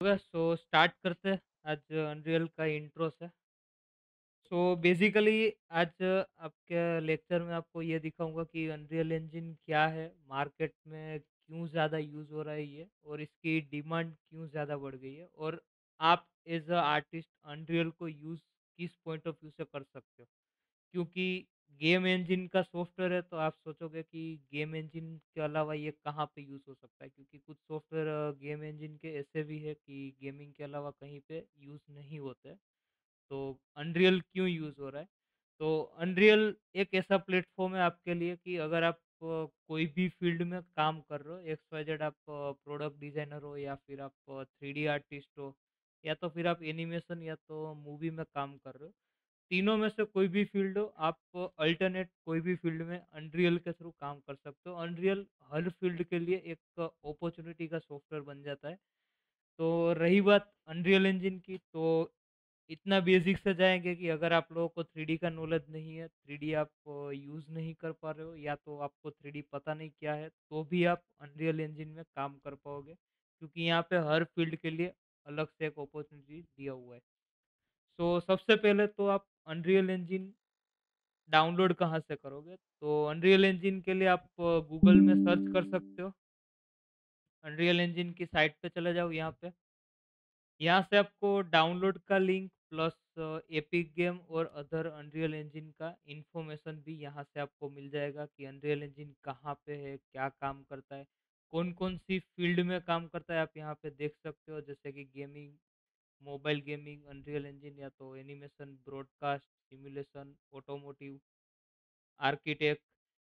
होगा so start करते हैं आज अनरियल का इंट्रो से। सो बेसिकली आज आपके लेक्चर में आपको ये दिखाऊंगा कि अनरियल इंजन क्या है, मार्केट में क्यों ज़्यादा यूज़ हो रहा है ये, और इसकी डिमांड क्यों ज़्यादा बढ़ गई है, और आप एज अ आर्टिस्ट अनरियल को यूज़ किस पॉइंट ऑफ व्यू से कर सकते हो। क्योंकि गेम इंजन का सॉफ्टवेयर है तो आप सोचोगे कि गेम इंजन के अलावा ये कहाँ पे यूज़ हो सकता है, क्योंकि कुछ सॉफ्टवेयर गेम इंजन के ऐसे भी है कि गेमिंग के अलावा कहीं पे यूज़ नहीं होते। तो अनरियल क्यों यूज़ हो रहा है? तो अनरियल एक ऐसा प्लेटफ़ॉर्म है आपके लिए कि अगर आप कोई भी फ़ील्ड में काम कर रहे हो, एक्स वाई जेड, आप प्रोडक्ट डिज़ाइनर हो या फिर आप 3D आर्टिस्ट हो या तो फिर आप एनिमेशन या तो मूवी में काम कर रहे हो। तीनों में से कोई भी फ़ील्ड हो, आप अल्टरनेट कोई भी फ़ील्ड में अनरियल के थ्रू काम कर सकते हो। अनरियल हर फ़ील्ड के लिए एक अपॉर्च्युनिटी का सॉफ्टवेयर बन जाता है। तो रही बात अनरियल इंजन की, तो इतना बेसिक से जाएँगे कि अगर आप लोगों को 3D का नॉलेज नहीं है, 3D आप यूज़ नहीं कर पा रहे हो या तो आपको 3D पता नहीं क्या है, तो भी आप अनरियल इंजन में काम कर पाओगे। क्योंकि यहाँ पे हर फ़ील्ड के लिए अलग से एक अपॉर्च्युनिटी दिया हुआ है। सो सबसे पहले तो आप अनरियल इंजन डाउनलोड कहाँ से करोगे? तो अनरियल इंजन के लिए आप गूगल में सर्च कर सकते हो। अनरियल इंजन की साइट पे चले जाओ यहाँ पे। यहाँ से आपको डाउनलोड का लिंक प्लस एपिक गेम और अदर अनरियल इंजन का इन्फॉर्मेशन भी यहाँ से आपको मिल जाएगा कि अनरियल इंजन कहाँ पे है, क्या काम करता है, कौन-कौन सी फ़ील्ड में काम करता है, आप यहाँ पे देख सकते हो, जैसे कि gaming, mobile gaming, unreal engine या तो animation, broadcast, simulation, automotive, architect,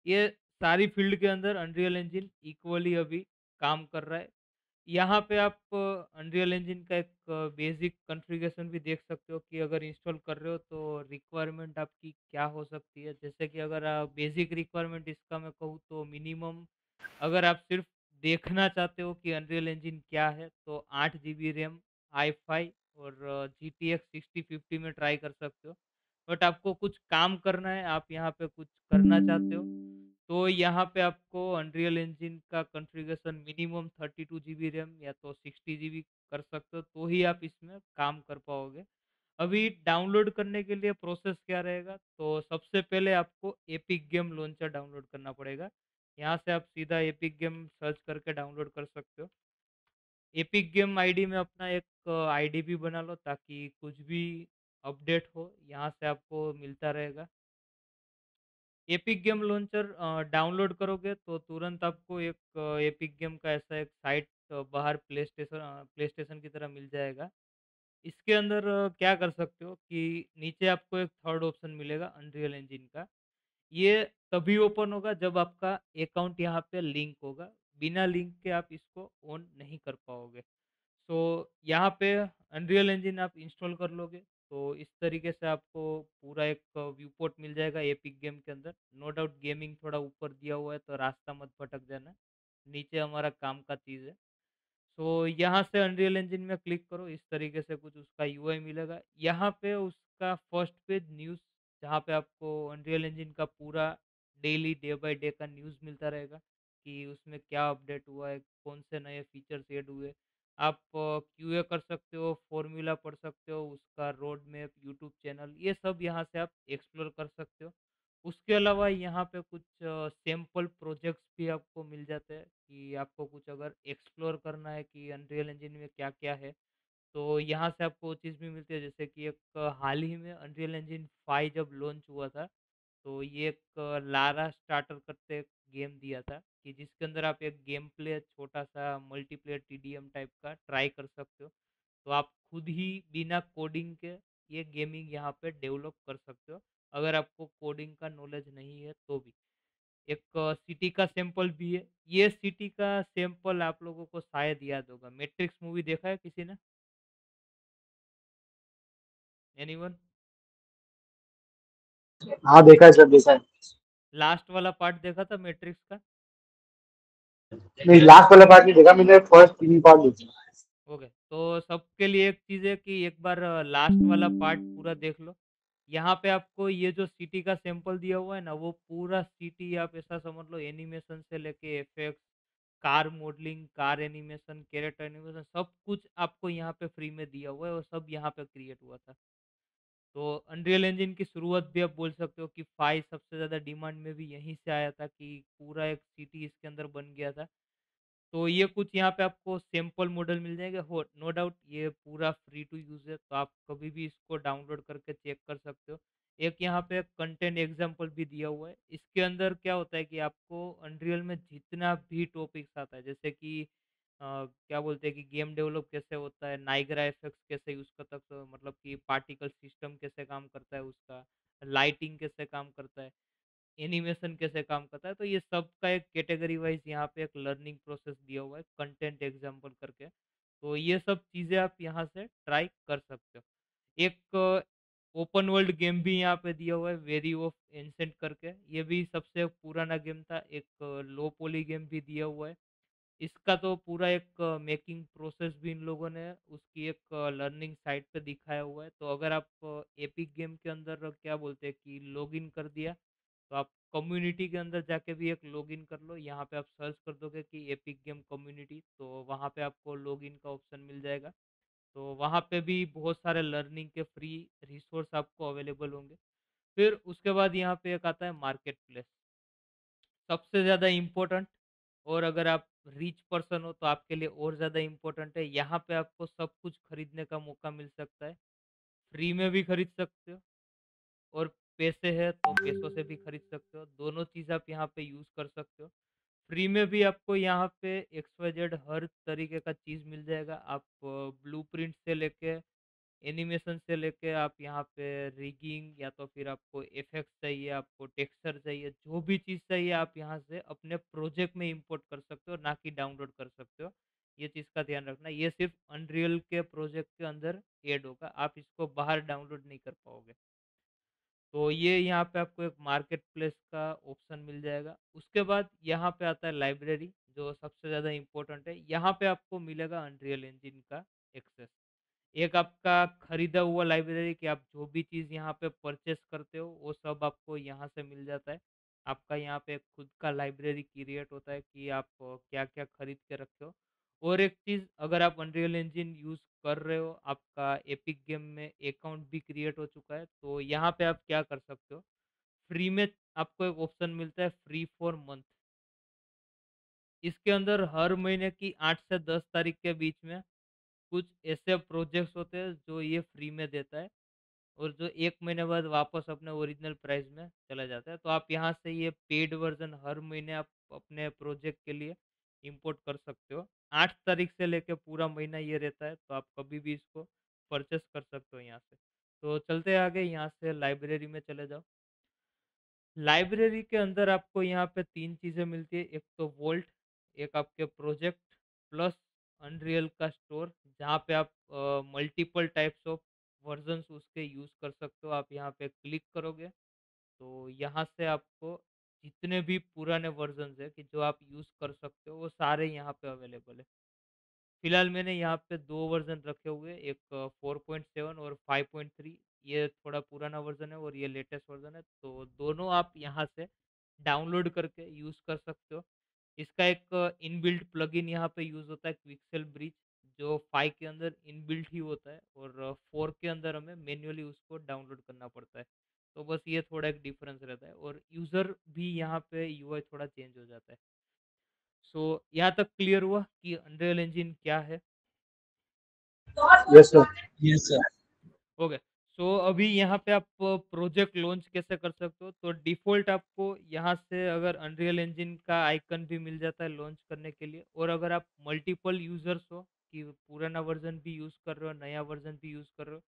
ये सारी फ़ील्ड के अंदर अनरियल इंजन इक्वली अभी काम कर रहा है। यहाँ पे आप अनरियल इंजन का एक बेसिक कॉन्फ़िगरेशन भी देख सकते हो कि अगर इंस्टॉल कर रहे हो तो रिक्वायरमेंट आपकी क्या हो सकती है। जैसे कि अगर आप बेसिक रिक्वायरमेंट इसका मैं कहूँ तो मिनिमम, अगर आप सिर्फ़ देखना चाहते हो कि अनरियल इंजन क्या है, तो 8 जीबी रैम, हाई-फाई और जीटीएक्स 6050 में ट्राई कर सकते हो। बट आपको कुछ काम करना है, आप यहाँ पे कुछ करना चाहते हो, तो यहाँ पे आपको अनरियल इंजन का कॉन्फ़िगरेशन मिनिमम 32 जीबी रैम या तो 60 जीबी कर सकते हो, तो ही आप इसमें काम कर पाओगे। अभी डाउनलोड करने के लिए प्रोसेस क्या रहेगा, तो सबसे पहले आपको एपिक गेम लॉन्चर डाउनलोड करना पड़ेगा। यहाँ से आप सीधा एपिक गेम सर्च करके डाउनलोड कर सकते हो। एपिक गेम आईडी में अपना एक आईडी भी बना लो ताकि कुछ भी अपडेट हो, यहाँ से आपको मिलता रहेगा। एपिक गेम लॉन्चर डाउनलोड करोगे तो तुरंत आपको एक एपिक गेम का ऐसा एक साइट बाहर प्ले स्टेशन की तरह मिल जाएगा। इसके अंदर क्या कर सकते हो कि नीचे आपको एक थर्ड ऑप्शन मिलेगा अनरियल इंजन का। ये तभी ओपन होगा जब आपका अकाउंट यहाँ पे लिंक होगा। बिना लिंक के आप इसको ऑन नहीं कर पाओगे। तो यहाँ पे अनरियल इंजन आप इंस्टॉल कर लोगे, तो इस तरीके से आपको पूरा एक व्यू पोर्ट मिल जाएगा एपिक गेम के अंदर। नो डाउट गेमिंग थोड़ा ऊपर दिया हुआ है तो रास्ता मत भटक जाना। नीचे हमारा काम का चीज़ है। तो यहाँ से अनरियल इंजन में क्लिक करो, इस तरीके से कुछ उसका यूआई मिलेगा। यहाँ पे उसका फर्स्ट पेज न्यूज़, जहाँ पे आपको अनरियल इंजन का पूरा डेली डे बाय डे का न्यूज़ मिलता रहेगा कि उसमें क्या अपडेट हुआ है, कौन से नए फीचर्स ऐड हुए। आप क्यूए कर सकते हो, फॉर्मूला पढ़ सकते हो, उसका रोड मैप, यूट्यूब चैनल, ये सब यहाँ से आप एक्सप्लोर कर सकते हो। उसके अलावा यहाँ पे कुछ सैंपल प्रोजेक्ट्स भी आपको मिल जाते हैं कि आपको कुछ अगर एक्सप्लोर करना है कि अनरियल इंजन में क्या-क्या है, तो यहाँ से आपको वो चीज़ भी मिलती है। जैसे कि एक हाल ही में अनरियल इंजन 5 जब लॉन्च हुआ था, तो ये एक लारा स्टार्टर करके एक गेम दिया था कि जिसके अंदर आप एक गेम प्ले छोटा-सा मल्टीप्लेयर टीडीएम टाइप का ट्राई कर सकते हो। तो आप खुद ही बिना कोडिंग के ये गेमिंग यहाँ पे डेवलप कर सकते हो, अगर आपको कोडिंग का नॉलेज नहीं है तो भी। एक सिटी का सैंपल भी है। ये सिटी का सैंपल आप लोगों को शायद याद होगा। मैट्रिक्स मूवी देखा है किसी ने? एनीवन? हाँ देखा है सर, देखा है। लास्ट वाला पार्ट देखा था मैट्रिक्स का? नहीं, लास्ट वाला पार्ट नहीं देखा मैंने, फर्स्ट 3 पार्ट देखे। ओके, तो सबके लिए एक चीज़ है कि एक बार लास्ट वाला पार्ट पूरा देख लो। यहाँ पे आपको ये जो सिटी का सैंपल दिया हुआ है ना, वो पूरा सिटी आप ऐसा समझ लो, एनिमेशन से लेके effects, car modelling, car animation, character animation सब कुछ आपको यहाँ पे फ्री में दिया हुआ है और सब यहाँ पे क्रिएट हुआ था। तो अनरियल इंजन की शुरुआत भी आप बोल सकते हो कि 5 सबसे ज़्यादा डिमांड में भी यहीं से आया था कि पूरा एक सिटी इसके अंदर बन गया था। तो ये कुछ यहाँ पे आपको सैंपल मॉडल मिल जाएगा हो नो डाउट ये पूरा फ्री टू यूज़ है, तो आप कभी भी इसको डाउनलोड करके चेक कर सकते हो। एक यहाँ पे कंटेंट एग्ज़ाम्पल भी दिया हुआ है। इसके अंदर क्या होता है कि आपको अनरियल में जितना भी टॉपिक्स आता है जैसे कि क्या बोलते हैं कि गेम डेवलप कैसे होता है, नाइग्रा इफेक्ट्स कैसे यूज़ कर सकते हो मतलब कि पार्टिकल सिस्टम कैसे काम करता है उसका, लाइटिंग कैसे काम करता है। एनिमेशन कैसे काम करता है, तो ये सब का एक कैटेगरी वाइज़ यहाँ पे एक लर्निंग प्रोसेस दिया हुआ है, कंटेंट एग्ज़ाम्पल करके। तो ये सब चीज़ें आप यहाँ से ट्राई कर सकते हो। एक ओपन वर्ल्ड गेम भी यहाँ पे दिया हुआ है, वेरी ऑफ एन्शेंट करके, ये भी सबसे पुराना गेम था। एक लो पॉली गेम भी दिया हुआ है। इसका तो पूरा एक मेकिंग प्रोसेस भी इन लोगों ने उसकी एक लर्निंग साइट पे दिखाया हुआ है। तो अगर आप एपिक गेम के अंदर क्या बोलते हैं कि लॉगिन कर दिया, तो आप कम्युनिटी के अंदर जाके भी एक लॉगिन कर लो। यहाँ पे आप सर्च कर दोगे कि एपिक गेम कम्युनिटी, तो वहाँ पे आपको लॉगिन का ऑप्शन मिल जाएगा। तो वहाँ पे भी बहुत सारे लर्निंग के फ्री रिसोर्स आपको अवेलेबल होंगे। फिर उसके बाद यहाँ पे एक आता है मार्केट प्लेस, सबसे ज़्यादा इम्पोर्टेंट। और अगर आप रिच पर्सन हो तो आपके लिए और ज़्यादा इम्पोर्टेंट है। यहाँ पे आपको सब कुछ खरीदने का मौका मिल सकता है। फ्री में भी खरीद सकते हो और पैसे है तो पैसों से भी खरीद सकते हो। दोनों चीज़ आप यहाँ पे यूज़ कर सकते हो। फ्री में भी आपको यहाँ पे एक्स वाई जेड हर तरीके का चीज़ मिल जाएगा। आप ब्लूप्रिंट से लेके एनिमेशन से लेके आप यहाँ पे रिगिंग या तो फिर आपको इफेक्ट्स चाहिए, आपको टेक्सचर चाहिए, जो भी चीज़ चाहिए आप यहाँ से अपने प्रोजेक्ट में इंपोर्ट कर सकते हो, ना कि डाउनलोड कर सकते हो। ये चीज़ का ध्यान रखना, ये सिर्फ अनरियल के प्रोजेक्ट के अंदर ऐड होगा, आप इसको बाहर डाउनलोड नहीं कर पाओगे। तो ये यहाँ पे आपको एक मार्केट प्लेस का ऑप्शन मिल जाएगा। उसके बाद यहाँ पे आता है लाइब्रेरी, जो सबसे ज़्यादा इम्पोर्टेंट है। यहाँ पे आपको मिलेगा अनरियल इंजन का एक्सेस। एक आपका खरीदा हुआ लाइब्रेरी कि आप जो भी चीज़ यहाँ पे परचेस करते हो वो सब आपको यहाँ से मिल जाता है। आपका यहाँ पे खुद का लाइब्रेरी क्रिएट होता है कि आप क्या-क्या खरीद के रखे हो। और एक चीज़, अगर आप अनरियल इंजन यूज़ कर रहे हो, आपका एपिक गेम में अकाउंट भी क्रिएट हो चुका है, तो यहाँ पे आप क्या कर सकते हो, फ्री में आपको एक ऑप्शन मिलता है फ्री फॉर मंथ। इसके अंदर हर महीने की 8 से 10 तारीख के बीच में कुछ ऐसे प्रोजेक्ट्स होते हैं जो ये फ्री में देता है और जो 1 महीने बाद वापस अपने ओरिजिनल प्राइस में चला जाता है। तो आप यहाँ से ये पेड वर्ज़न हर महीने आप अपने प्रोजेक्ट के लिए इम्पोर्ट कर सकते हो। 8 तारीख से लेके पूरा महीना ये रहता है, तो आप कभी भी इसको परचेस कर सकते हो यहाँ से। तो चलते हैं आगे, यहाँ से लाइब्रेरी में चले जाओ। लाइब्रेरी के अंदर आपको यहाँ पे 3 चीज़ें मिलती है, एक तो वोल्ट, एक आपके प्रोजेक्ट, प्लस अनरियल का स्टोर, जहाँ पे आप मल्टीपल टाइप्स ऑफ वर्जन्स उसके यूज़ कर सकते हो। आप यहाँ पे क्लिक करोगे तो यहाँ से आपको जितने भी पुराने वर्जन्स है कि जो आप यूज़ कर सकते हो वो सारे यहाँ पे अवेलेबल है। फिलहाल मैंने यहाँ पे 2 वर्ज़न रखे हुए हैं, एक 4.7 और 5.3। ये थोड़ा पुराना वर्ज़न है और ये लेटेस्ट वर्ज़न है, तो दोनों आप यहाँ से डाउनलोड करके यूज़ कर सकते हो। इसका एक इनबिल्ट प्लगइन यहाँ पे यूज़ होता है, क्विक्सेल ब्रिज, जो 5 के अंदर इनबिल्ट ही होता है और 4 के अंदर हमें मैन्युअली उसको डाउनलोड करना पड़ता है। तो बस ये थोड़ा एक डिफरेंस रहता है और यूज़र भी यहाँ पे यूआई थोड़ा चेंज हो जाता है। सो यहाँ तक क्लियर हुआ कि अनरियल इंजन क्या है? Yes sir. Yes, sir. Okay. So अभी यहाँ पे आप प्रोजेक्ट लॉन्च कैसे कर सकते हो, तो डिफ़ॉल्ट आपको यहाँ से अगर अनरियल इंजन का आइकन भी मिल जाता है लॉन्च करने के लिए। और अगर आप मल्टीपल यूज़र्स हो कि पुराना वर्ज़न भी यूज़ कर रहे हो, नया वर्ज़न भी यूज़ कर रहे हो,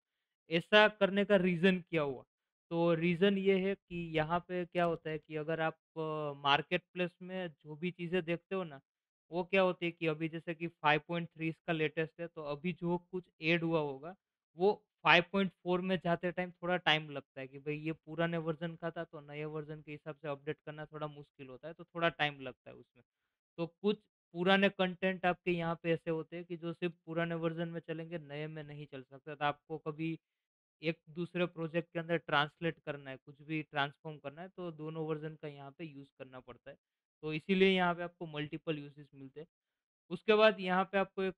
ऐसा करने का रीज़न क्या हुआ? तो रीज़न ये है कि यहाँ पे क्या होता है कि अगर आप मार्केट प्लेस में जो भी चीज़ें देखते हो ना, वो क्या होती है कि अभी जैसे कि 5.3 इसका लेटेस्ट है, तो अभी जो कुछ ऐड हुआ होगा, वो 5.4 में जाते टाइम थोड़ा टाइम लगता है कि भई ये पुराने वर्ज़न का था, तो नए वर्ज़न के हिसाब से अपडेट करना थोड़ा मुश्किल होता है, तो थोड़ा टाइम लगता है उसमें। तो कुछ पुराने कंटेंट आपके यहाँ पे ऐसे होते हैं कि जो सिर्फ़ पुराने वर्ज़न में चलेंगे, नए में नहीं चल सकते। तो आपको कभी एक दूसरे प्रोजेक्ट के अंदर ट्रांसलेट करना है, कुछ भी ट्रांसफ़ॉर्म करना है, तो दोनों वर्ज़न का यहाँ पे यूज़ करना पड़ता है। तो इसीलिए यहाँ पे आपको मल्टीपल यूसेस मिलते हैं। उसके बाद यहाँ पे आपको एक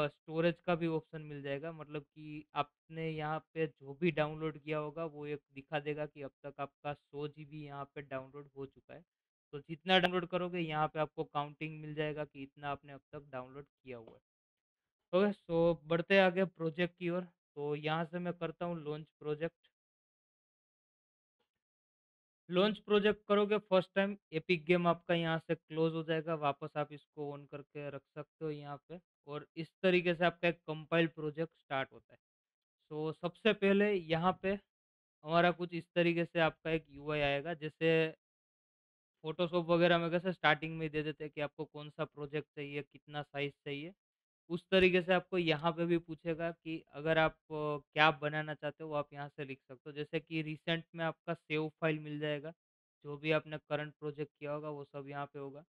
स्टोरेज का भी ऑप्शन मिल जाएगा, मतलब कि आपने यहाँ पे जो भी डाउनलोड किया होगा वो एक दिखा देगा कि अब तक आपका 100 जीबी यहाँ पे डाउनलोड हो चुका है। तो जितना डाउनलोड करोगे यहाँ पे आपको काउंटिंग मिल जाएगा कि इतना आपने अब तक डाउनलोड किया हुआ है। ओके, सो बढ़ते हैं आगे प्रोजेक्ट की ओर। तो यहाँ से मैं करता हूँ लॉन्च प्रोजेक्ट। लॉन्च प्रोजेक्ट करोगे फर्स्ट टाइम, एपिक गेम आपका यहाँ से क्लोज हो जाएगा, वापस आप इसको ऑन करके रख सकते हो यहाँ पे। और इस तरीके से आपका एक कंपाइल प्रोजेक्ट स्टार्ट होता है। सो सबसे पहले यहाँ पे हमारा कुछ इस तरीके से आपका एक यूआई आएगा, जैसे फोटोशॉप वगैरह में कैसे स्टार्टिंग में ही दे देते हैं कि आपको कौन सा प्रोजेक्ट चाहिए, कितना साइज चाहिए। उस तरीके से आपको यहाँ पे भी पूछेगा कि अगर आप क्या बनाना चाहते हो वो आप यहाँ से लिख सकते हो। जैसे कि रिसेंट में आपका सेव फाइल मिल जाएगा, जो भी आपने करंट प्रोजेक्ट किया होगा वो सब यहाँ पे होगा।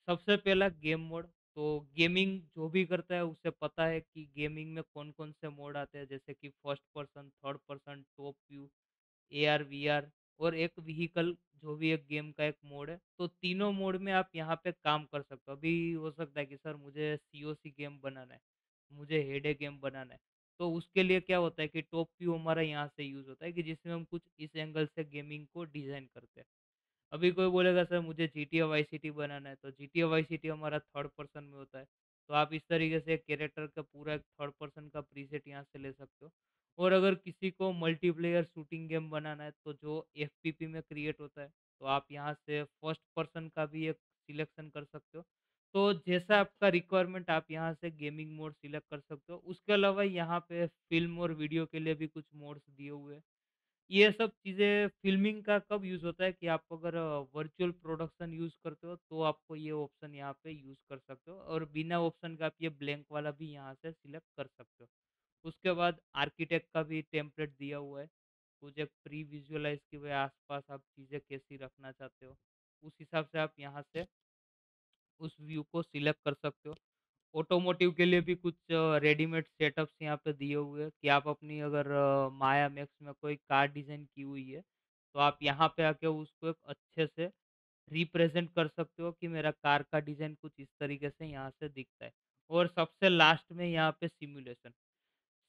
सबसे पहला गेम मोड। तो गेमिंग जो भी करता है उसे पता है कि गेमिंग में कौन कौन से मोड आते हैं, जैसे कि first person, third person, top view, AR VR और एक व्हीकल, जो भी एक गेम का एक मोड है। तो तीनों मोड में आप यहाँ पे काम कर सकते हो। अभी हो सकता है कि सर मुझे सीओसी गेम बनाना है, मुझे हेडे गेम बनाना है। तो उसके लिए क्या होता है कि टॉप व्यू हमारा यहाँ से यूज़ होता है कि जिसमें हम कुछ इस एंगल से गेमिंग को डिज़ाइन करते हैं। अभी कोई बोलेगा सर मुझे जीटीए वाई सिटी बनाना है, तो जीटीए वाई सिटी हमारा थर्ड पर्सन में होता है। तो आप इस तरीके से कैरेक्टर का पूरा एक थर्ड पर्सन का प्रीसेट यहाँ से ले सकते हो। और अगर किसी को मल्टीप्लेयर शूटिंग गेम बनाना है तो जो एफपीपी में क्रिएट होता है, तो आप यहाँ से फर्स्ट पर्सन का भी एक सिलेक्शन कर सकते हो। तो जैसा आपका रिक्वायरमेंट आप यहाँ से गेमिंग मोड सिलेक्ट कर सकते हो। उसके अलावा यहाँ पे फिल्म और वीडियो के लिए भी कुछ मोड्स दिए हुए हैं। ये सब चीज़ें फ़िल्मिंग का कब यूज़ होता है कि आप अगर वर्चुअल प्रोडक्शन यूज़ करते हो तो आपको ये ऑप्शन यहाँ पे यूज़ कर सकते हो, और बिना ऑप्शन का आप ये ब्लैंक वाला भी यहाँ से सिलेक्ट कर सकते हो। उसके बाद आर्किटेक्ट का भी टेम्पलेट दिया हुआ है, कुछ एक प्री विजुअलाइज़ कि भाई आस-पास आप चीज़ें कैसी रखना चाहते हो। उस हिसाब से आप यहाँ से उस व्यू को सिलेक्ट कर सकते हो। ऑटोमोटिव के लिए भी कुछ रेडीमेड सेटअप्स यहाँ पे दिए हुए हैं कि आप अपनी अगर माया मैक्स में कोई कार डिज़ाइन की हुई है, तो आप यहाँ पे आके उसको एक अच्छे से रिप्रेज़ेंट कर सकते हो कि मेरा कार का डिज़ाइन कुछ इस तरीके से यहाँ से दिखता है। और सबसे लास्ट में यहाँ पे सिमुलेशन।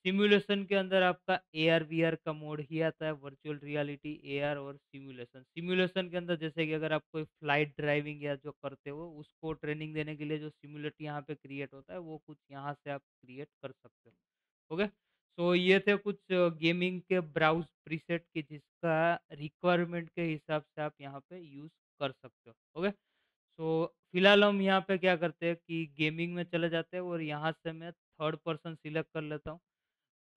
सिमुलेशन के अंदर आपका एआर-वीआर का मोड ही आता है, वर्चुअल रियलिटी, एआर और सिमुलेशन। सिमुलेशन के अंदर जैसे कि अगर आप कोई फ्लाइट ड्राइविंग या जो करते हो, उसको ट्रेनिंग देने के लिए जो सिमुलेट यहाँ पे क्रिएट होता है, वो कुछ यहाँ से आप क्रिएट कर सकते हो। ओके? सो ये थे कुछ गेमिंग के ब्राउज़ प्रीसेट कि जिसका रिक्वायरमेंट के हिसाब से आप यहाँ पे यूज़ कर सकते हो। ओके? सो फिलहाल हम यहाँ पे क्या करते हैं कि गेमिंग में चले जाते हैं और यहाँ से मैं थर्ड पर्सन सिलेक्ट कर लेता हूँ।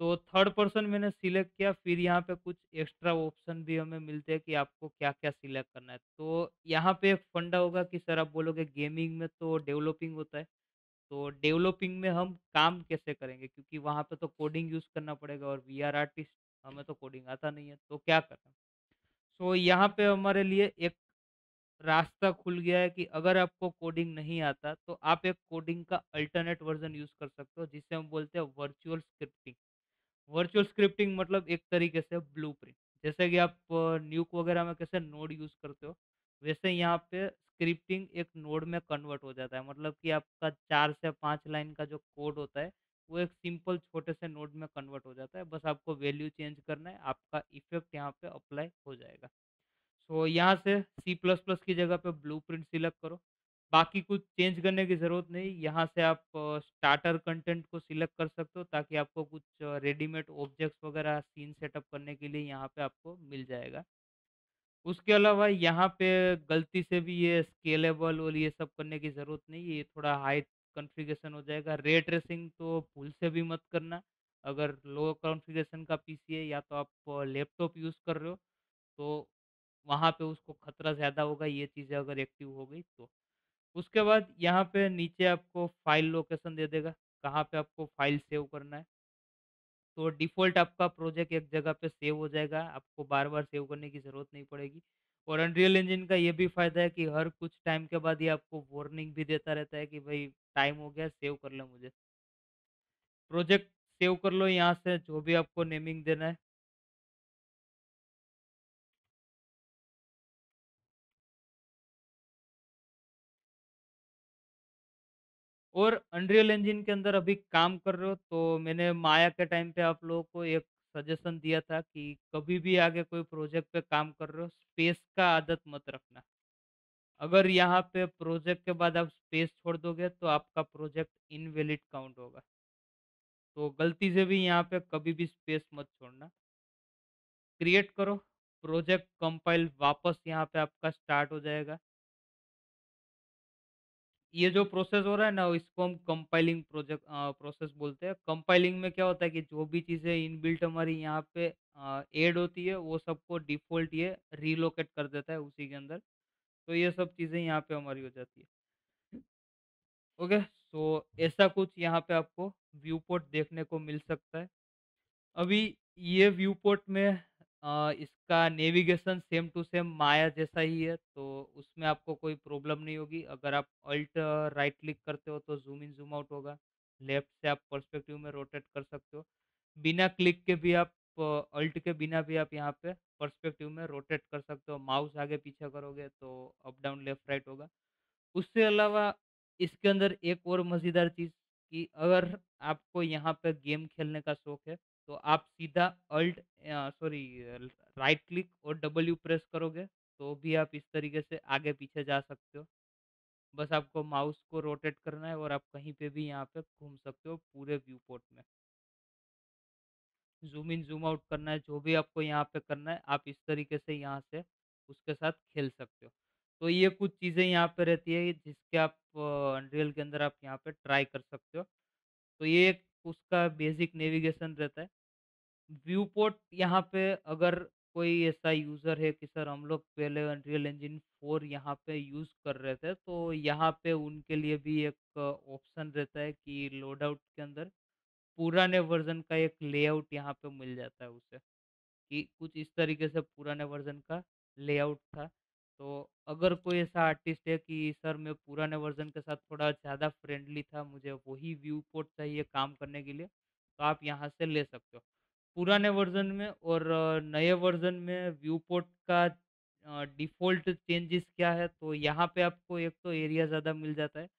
तो थर्ड पर्सन मैंने सिलेक्ट किया, फिर यहाँ पे कुछ एक्स्ट्रा ऑप्शन भी हमें मिलते हैं कि आपको क्या-क्या सिलेक्ट करना है। तो यहाँ पे एक फंडा होगा कि सर आप बोलोगे गेमिंग में तो डेवलपिंग होता है, तो डेवलपिंग में हम काम कैसे करेंगे? क्योंकि वहाँ पे तो कोडिंग यूज़ करना पड़ेगा और वी आर आर्टिस्ट, हमें तो कोडिंग आता नहीं है, तो क्या करें? सो यहाँ पे हमारे लिए एक रास्ता खुल गया है कि अगर आपको कोडिंग नहीं आता, तो आप एक कोडिंग का अल्टरनेट वर्ज़न यूज़ कर सकते हो, जिसे हम बोलते हैं वर्चुअल स्क्रिप्टिंग। वर्चुअल स्क्रिप्टिंग मतलब एक तरीके से ब्लूप्रिंट। जैसे कि आप न्यूक वगैरह में कैसे नोड यूज़ करते हो, वैसे यहाँ पे स्क्रिप्टिंग एक नोड में कन्वर्ट हो जाता है। मतलब कि आपका 4 से 5 लाइन का जो कोड होता है, वो एक सिंपल छोटे से नोड में कन्वर्ट हो जाता है। बस आपको वैल्यू चेंज करना है, आपका इफ़ेक्ट यहाँ पे अप्लाई हो जाएगा। सो यहाँ से सी प्लस प्लस की जगह पे ब्लूप्रिंट सिलेक्ट करो। बाकी कुछ चेंज करने की ज़रूरत नहीं। यहाँ से आप स्टार्टर कंटेंट को सिलेक्ट कर सकते हो ताकि आपको कुछ रेडीमेड ऑब्जेक्ट्स वगैरह सीन सेटअप करने के लिए यहाँ पे आपको मिल जाएगा। उसके अलावा यहाँ पे गलती से भी ये स्केलेबल और ये सब करने की ज़रूरत नहीं है, ये थोड़ा हाई कॉन्फ़िगरेशन हो जाएगा। रे ट्रेसिंग तो भूल से भी मत करना। अगर लो कॉन्फ़िगरेशन का पीसी है या तो आप लैपटॉप यूज़ कर रहे हो, तो वहाँ पे उसको खतरा ज़्यादा होगा, ये चीज़ें अगर एक्टिव हो गई तो। उसके बाद यहाँ पे नीचे आपको फ़ाइल लोकेशन दे देगा, कहाँ पे आपको फ़ाइल सेव करना है। तो डिफ़ॉल्ट आपका प्रोजेक्ट एक जगह पे सेव हो जाएगा, आपको बार-बार सेव करने की ज़रूरत नहीं पड़ेगी। और अनरियल इंजन का ये भी फ़ायदा है कि हर कुछ टाइम के बाद ये आपको वार्निंग भी देता रहता है कि भई टाइम हो गया, सेव कर लो मुझे। प्रोजेक्ट सेव कर लो यहाँ से, जो भी आपको नेमिंग देना है। और अनरियल इंजन के अंदर अभी काम कर रहे हो तो मैंने माया के टाइम पे आप लोगों को एक सजेशन दिया था कि कभी भी आगे कोई प्रोजेक्ट पे काम कर रहे हो, स्पेस का आदत मत रखना। अगर यहाँ पे प्रोजेक्ट के बाद आप स्पेस छोड़ दोगे तो आपका प्रोजेक्ट इनवैलिड काउंट होगा। तो गलती से भी यहाँ पे कभी भी स्पेस मत छोड़ना। क्रिएट करो, प्रोजेक्ट कंपाइल वापस यहाँ पे आपका स्टार्ट हो जाएगा। ये जो प्रोसेस हो रहा है ना, इसको हम कंपाइलिंग प्रोसेस बोलते हैं। कंपाइलिंग में क्या होता है कि जो भी चीज़ें इनबिल्ट हमारी यहाँ पे ऐड होती है, वो सबको डिफ़ॉल्ट ये रिलोकेट कर देता है उसी के अंदर। तो ये सब चीज़ें यहाँ पे हमारी हो जाती है। ओके, सो ऐसा कुछ यहाँ पे आपको व्यू पोर्ट देखने को मिल सकता है। अभी ये व्यू पोर्ट में इसका नेविगेशन सेम टू सेम माया जैसा ही है, तो उसमें आपको कोई प्रॉब्लम नहीं होगी। अगर आप अल्ट राइट क्लिक करते हो तो ज़ूम इन ज़ूम आउट होगा। लेफ्ट से आप पर्सपेक्टिव में रोटेट कर सकते हो। बिना क्लिक के भी आप अल्ट के बिना भी आप यहाँ पे पर्सपेक्टिव में रोटेट कर सकते हो। माउस आगे पीछे करोगे तो अप डाउन लेफ्ट राइट होगा। उससे अलावा इसके अंदर एक और मज़ेदार चीज़ कि अगर आपको यहाँ पे गेम खेलने का शौक है, तो आप सीधा राइट क्लिक और डब्ल्यू प्रेस करोगे, तो भी आप इस तरीके से आगे-पीछे जा सकते हो। बस आपको माउस को रोटेट करना है और आप कहीं पे भी यहाँ पे घूम सकते हो पूरे व्यू पोर्ट में। ज़ूम इन, ज़ूम आउट करना है, जो भी आपको यहाँ पे करना है, आप इस तरीके से यहाँ से उसके साथ खेल सकते हो। तो ये कुछ चीज़ें यहाँ पे रहती है जिसके आप अनरियल के अंदर आप यहाँ पे ट्राई कर सकते हो। तो ये एक उसका बेसिक नेविगेशन रहता है। व्यू पोर्ट यहाँ पे अगर कोई ऐसा यूज़र है कि सर हम लोग पहले अनरियल इंजन 4 यहाँ पे यूज़ कर रहे थे, तो यहाँ पे उनके लिए भी एक ऑप्शन रहता है कि लोड आउट के अंदर पुराने वर्ज़न का एक लेआउट यहाँ पे मिल जाता है उसे, कि कुछ इस तरीके से पुराने वर्ज़न का लेआउट था। तो अगर कोई ऐसा आर्टिस्ट है कि सर मैं पुराने वर्ज़न के साथ थोड़ा ज़्यादा फ्रेंडली था, मुझे वही व्यू पोर्ट चाहिए काम करने के लिए, तो आप यहाँ से ले सकते हो। पुराने वर्ज़न में और नए वर्ज़न में व्यू पोर्ट का डिफ़ॉल्ट चेंजेस क्या है, तो यहाँ पे आपको एक तो एरिया ज़्यादा मिल जाता है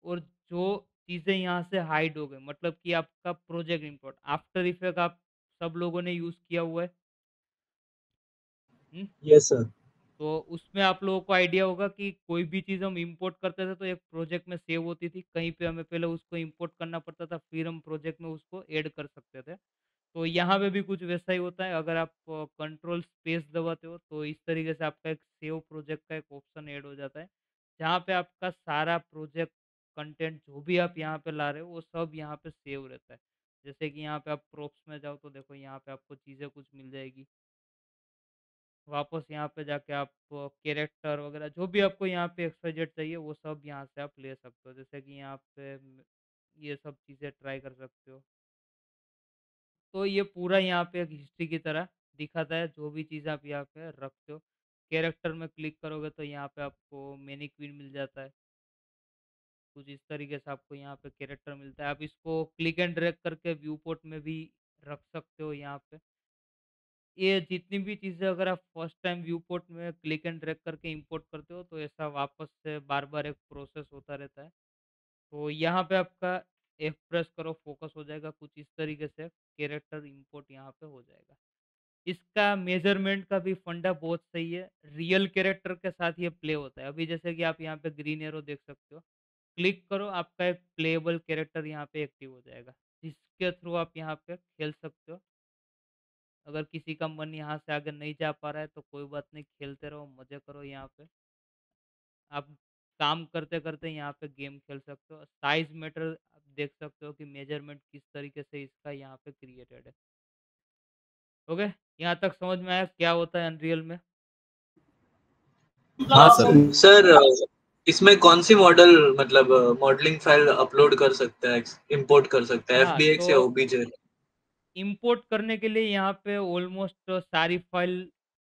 और जो चीज़ें यहाँ से हाइड हो गई, मतलब कि आपका प्रोजेक्ट इम्पोर्ट आफ्टर इफेक्ट आप सब लोगों ने यूज़ किया हुआ है। हुँ? Yes sir. तो उसमें आप लोगों को आइडिया होगा कि कोई भी चीज़ हम इम्पोर्ट करते थे तो एक प्रोजेक्ट में सेव होती थी। कहीं पे हमें पहले उसको इम्पोर्ट करना पड़ता था, फिर हम प्रोजेक्ट में उसको ऐड कर सकते थे। तो यहाँ पे भी कुछ वैसा ही होता है। अगर आप कंट्रोल स्पेस दबाते हो तो इस तरीके से आपका एक सेव प्रोजेक्ट का एक ऑप्शन ऐड हो जाता है। जहाँ पे आपका सारा प्रोजेक्ट कंटेंट जो भी आप यहाँ पे ला रहे हो वो सब यहाँ पे सेव रहता है। जैसे कि यहाँ पे आप प्रोप्स में जाओ तो देखो यहाँ पे आपको चीज़ें कुछ मिल जाएगी। वापस यहाँ पे जाके आप कैरेक्टर वगैरह जो भी आपको यहाँ पे XYZ चाहिए वो सब यहाँ से आप ले सकते हो। जैसे कि यहाँ पे ये सब चीज़ें ट्राई कर सकते हो। तो ये पूरा यहाँ पे एक हिस्ट्री की तरह दिखाता है, जो भी चीज़ आप यहाँ पे रखते हो। कैरेक्टर में क्लिक करोगे तो यहाँ पे आपको मैनीक्विन मिल जाता है। कुछ इस तरीके से आपको यहाँ पे कैरेक्टर मिलता है। आप इसको क्लिक एंड ड्रैग करके व्यू पोर्ट में भी रख सकते हो यहाँ पे। ये जितनी भी चीज़ें अगर आप फर्स्ट टाइम व्यू पोर्ट में क्लिक एंड ड्रैग करके इंपोर्ट करते हो, तो ऐसा वापस से बार-बार एक प्रोसेस होता रहता है। तो यहाँ पे आपका एफ प्रेस करो, फ़ोकस हो जाएगा, कुछ इस तरीके से कैरेक्टर इंपोर्ट यहाँ पे हो जाएगा। इसका मेज़रमेंट का भी फंडा बहुत सही है, रियल कैरेक्टर के साथ ये प्ले होता है। अभी जैसे कि आप यहाँ पे ग्रीन एरो देख सकते हो, क्लिक करो, आपका एक प्लेएबल कैरेक्टर यहाँ पे एक्टिव हो जाएगा, जिसके थ्रू आप यहाँ पे खेल सकते हो। अगर किसी का मन यहाँ से आगे नहीं जा पा रहा है तो कोई बात नहीं, खेलते रहो, मज़े करो यहाँ पे। आप काम करते-करते यहाँ पे गेम खेल सकते हो। साइज़ मैटर आप देख सकते हो कि मेज़रमेंट किस तरीके से इसका यहाँ पे क्रिएटेड है। ओके? यहाँ तक समझ में आया क्या होता है अनरियल में? हाँ सर। सर इसमें कौन सी मॉडल मतलब मॉडलिंग फाइल अपलोड कर सकता है, इंपोर्ट कर सकता है, हाँ, एफबीएक्स या तो ओबीजे? इंपोर्ट करने के लिए यहाँ पे ऑलमोस्ट सारी फाइल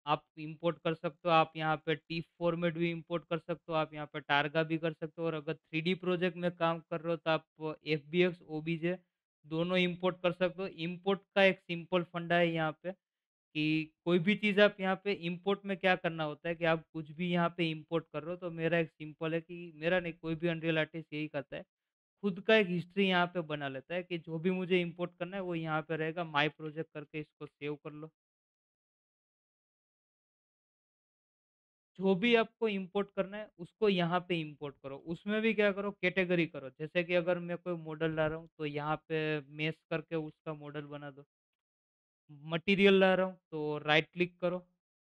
आप इंपोर्ट कर सकते हो। आप यहाँ पे टिफ फॉर्मेट भी इंपोर्ट कर सकते हो, आप यहाँ पे टारगा भी कर सकते हो और अगर 3D प्रोजेक्ट में काम कर रहे हो तो आप एफबीएक्स, ओबीजे दोनों इंपोर्ट कर सकते हो। इंपोर्ट का एक सिंपल फंडा है यहाँ पे कि कोई भी चीज़ आप यहाँ पे इंपोर्ट में क्या करना होता है कि आप कुछ भी यहाँ पे इंपोर्ट कर रहे हो, तो मेरा एक सिंपल है कि मेरा नहीं, कोई भी अनरियल आर्टिस्ट यही करता है। खुद का एक हिस्ट्री यहाँ पे बना लेता है कि जो भी मुझे इंपोर्ट करना है वो यहाँ पे रहेगा, माय प्रोजेक्ट करके इसको सेव कर लो। जो भी आपको इंपोर्ट करना है उसको यहाँ पे इंपोर्ट करो। उसमें भी क्या करो, कैटेगरी करो। जैसे कि अगर मैं कोई मॉडल ला रहा हूँ तो यहाँ पे मेश करके उसका मॉडल बना दो। मटेरियल ला रहा हूँ तो राइट क्लिक करो,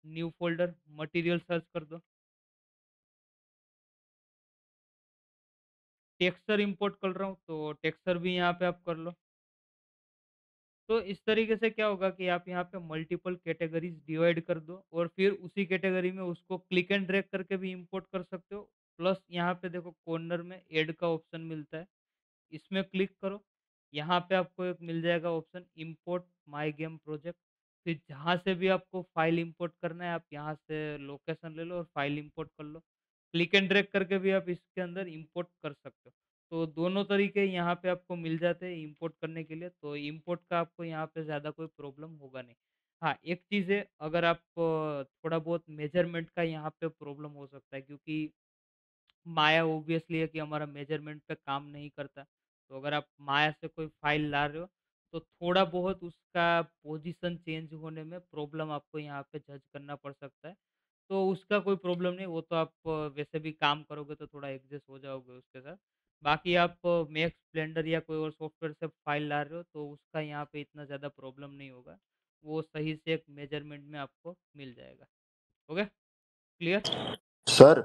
न्यू फ़ोल्डर, मटेरियल सर्च कर दो। टेक्सचर इंपोर्ट कर रहा हूँ तो टेक्सचर भी यहाँ पे आप कर लो। तो इस तरीके से क्या होगा कि आप यहाँ पे मल्टीपल कैटेगरीज डिवाइड कर दो और फिर उसी कैटेगरी में उसको क्लिक एंड ड्रैग करके भी इंपोर्ट कर सकते हो। प्लस यहाँ पे देखो कॉर्नर में ऐड का ऑप्शन मिलता है, इसमें क्लिक करो। यहाँ पे आपको एक मिल जाएगा option import my game project. फिर जहाँ से भी आपको फाइल इंपोर्ट करना है आप यहाँ से लोकेशन ले लो और फाइल इंपोर्ट कर लो। क्लिक एंड ड्रैग करके भी आप इसके अंदर इंपोर्ट कर सकते हो। तो दोनों तरीके यहाँ पे आपको मिल जाते हैं इंपोर्ट करने के लिए, तो इंपोर्ट का आपको यहाँ पे ज़्यादा कोई प्रॉब्लम होगा नहीं। हाँ, एक चीज़ है, अगर आप थोड़ा बहुत मेजरमेंट का यहाँ पे प्रॉब्लम हो सकता है, क्योंकि माया ऑब्वियसली है कि हमारा मेजरमेंट पे काम नहीं करता। तो अगर आप माया से कोई फाइल ला रहे हो तो थोड़ा बहुत उसका पोजीशन चेंज होने में प्रॉब्लम आपको यहाँ पे जज करना पड़ सकता है। तो उसका कोई प्रॉब्लम नहीं, वो तो आप वैसे भी काम करोगे तो थोड़ा एडजस्ट हो जाओगे उसके साथ। बाकी आप मैक्स ब्लेंडर या कोई और सॉफ्टवेयर से फाइल ला रहे हो तो उसका यहाँ पे इतना ज़्यादा प्रॉब्लम नहीं होगा। वो सही से एक मेजरमेंट में आपको मिल जाएगा। हो गया? क्लियर? सर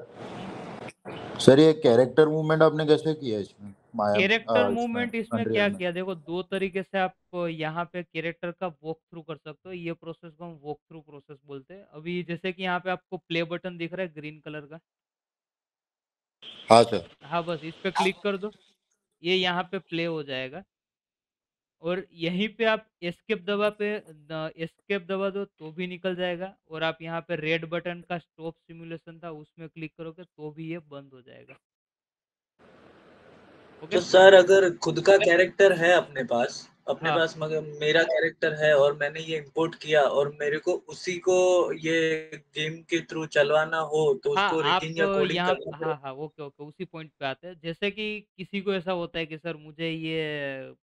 हुँ। सर ये कैरेक्टर मूवमेंट आपने कैसे किया इसमें माया कैरेक्टर इसमें मूवमेंट इसमें अनरियल क्या में? किया, देखो 2 तरीके से आप यहाँ पे कैरेक्टर का वॉक थ्रू कर सकते हो। ये प्रोसेस को हम वॉक थ्रू प्रोसेस बोलते हैं। अभी जैसे कि यहाँ पे आपको प्ले बटन दिख रहा है ग्रीन कलर का। हाँ सर। हाँ, बस इस पे क्लिक कर दो। ये यहाँ पे प्ले हो जाएगा और यहीं पे आप एस्केप दबा दो तो भी निकल जाएगा, और आप यहाँ पे रेड बटन का स्टॉप सिमुलेशन था उसमें क्लिक करोगे तो भी ये बंद हो जाएगा। ओके? तो सर अगर खुद का कैरेक्टर है अपने हाँ। पास मगर मेरा कैरेक्टर है और मैंने ये इंपोर्ट किया और मेरे को उसी को ये गेम के थ्रू चलवाना हो तो हाँ, उसको आप रिगिंग या कोडिंग यहाँ करना हाँ, पड़ेगा। हाँ, ओके, ओके, उसी पॉइंट पे आते हैं। जैसे कि किसी को ऐसा होता है कि सर मुझे ये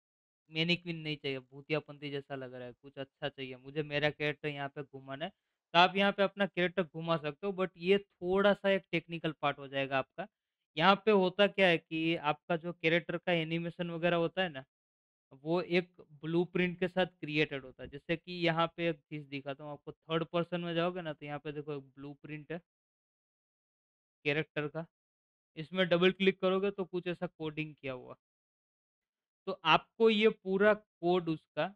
मैनीक्विन नहीं चाहिए, भूतियापंती जैसा लग रहा है, कुछ अच्छा चाहिए, मुझे मेरा कैरेक्टर यहाँ पे घुमाना है। तो आप यहाँ पे अपना कैरेक्टर घुमा सकते हो, बट ये थोड़ा-सा एक टेक्निकल पार्ट हो जाएगा आपका। यहाँ पे होता क्या है कि आपका जो कैरेक्टर का एनिमेशन वगैरह होता है ना, वो एक ब्लूप्रिंट के साथ क्रिएटेड होता है। जैसे कि यहाँ पे एक चीज़ दिखाता हूँ आपको, थर्ड पर्सन में जाओगे ना तो यहाँ पे देखो एक ब्लूप्रिंट है कैरेक्टर का। इसमें डबल क्लिक करोगे तो कुछ ऐसा कोडिंग किया हुआ। तो आपको ये पूरा कोड उसका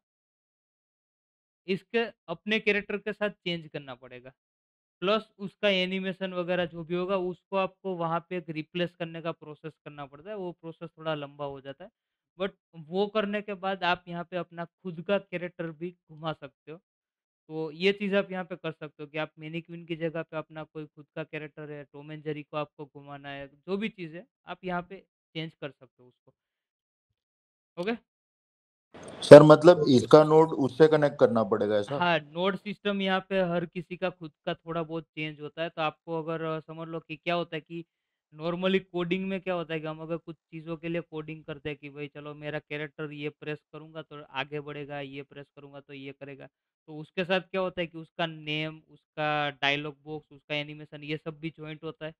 इसके अपने कैरेक्टर के साथ चेंज करना पड़ेगा। प्लस उसका एनिमेशन वगैरह जो भी होगा उसको आपको वहाँ पे एक रिप्लेस करने का प्रोसेस करना पड़ता है। वो प्रोसेस थोड़ा लंबा हो जाता है। बट वो करने के बाद आप यहाँ पे अपना खुद का कैरेक्टर भी घुमा सकते हो। तो ये चीज़ आप यहाँ पे कर सकते हो कि आप मैनीक्विन की जगह पे अपना कोई खुद का कैरेक्टर है, टॉम एंड जेरी को आपको घुमाना है, जो भी चीज़ है, आप यहाँ पे चेंज कर सकते हो उसको। ओके? सर मतलब इसका नोड उससे कनेक्ट करना पड़ेगा ऐसा? हाँ, नोड सिस्टम यहाँ पे हर किसी का खुद का थोड़ा बहुत चेंज होता है, तो आपको अगर समझ लो कि क्या होता है कि नॉर्मली कोडिंग में क्या होता है कि हम अगर कुछ चीज़ों के लिए कोडिंग करते हैं कि भाई चलो मेरा कैरेक्टर ये प्रेस करूँगा तो आगे बढ़ेगा, ये प्रेस करूँगा तो ये करेगा। तो उसके साथ क्या होता है कि उसका नेम, उसका डायलॉग बॉक्स, उसका एनिमेशन ये सब भी जॉइंट होता है।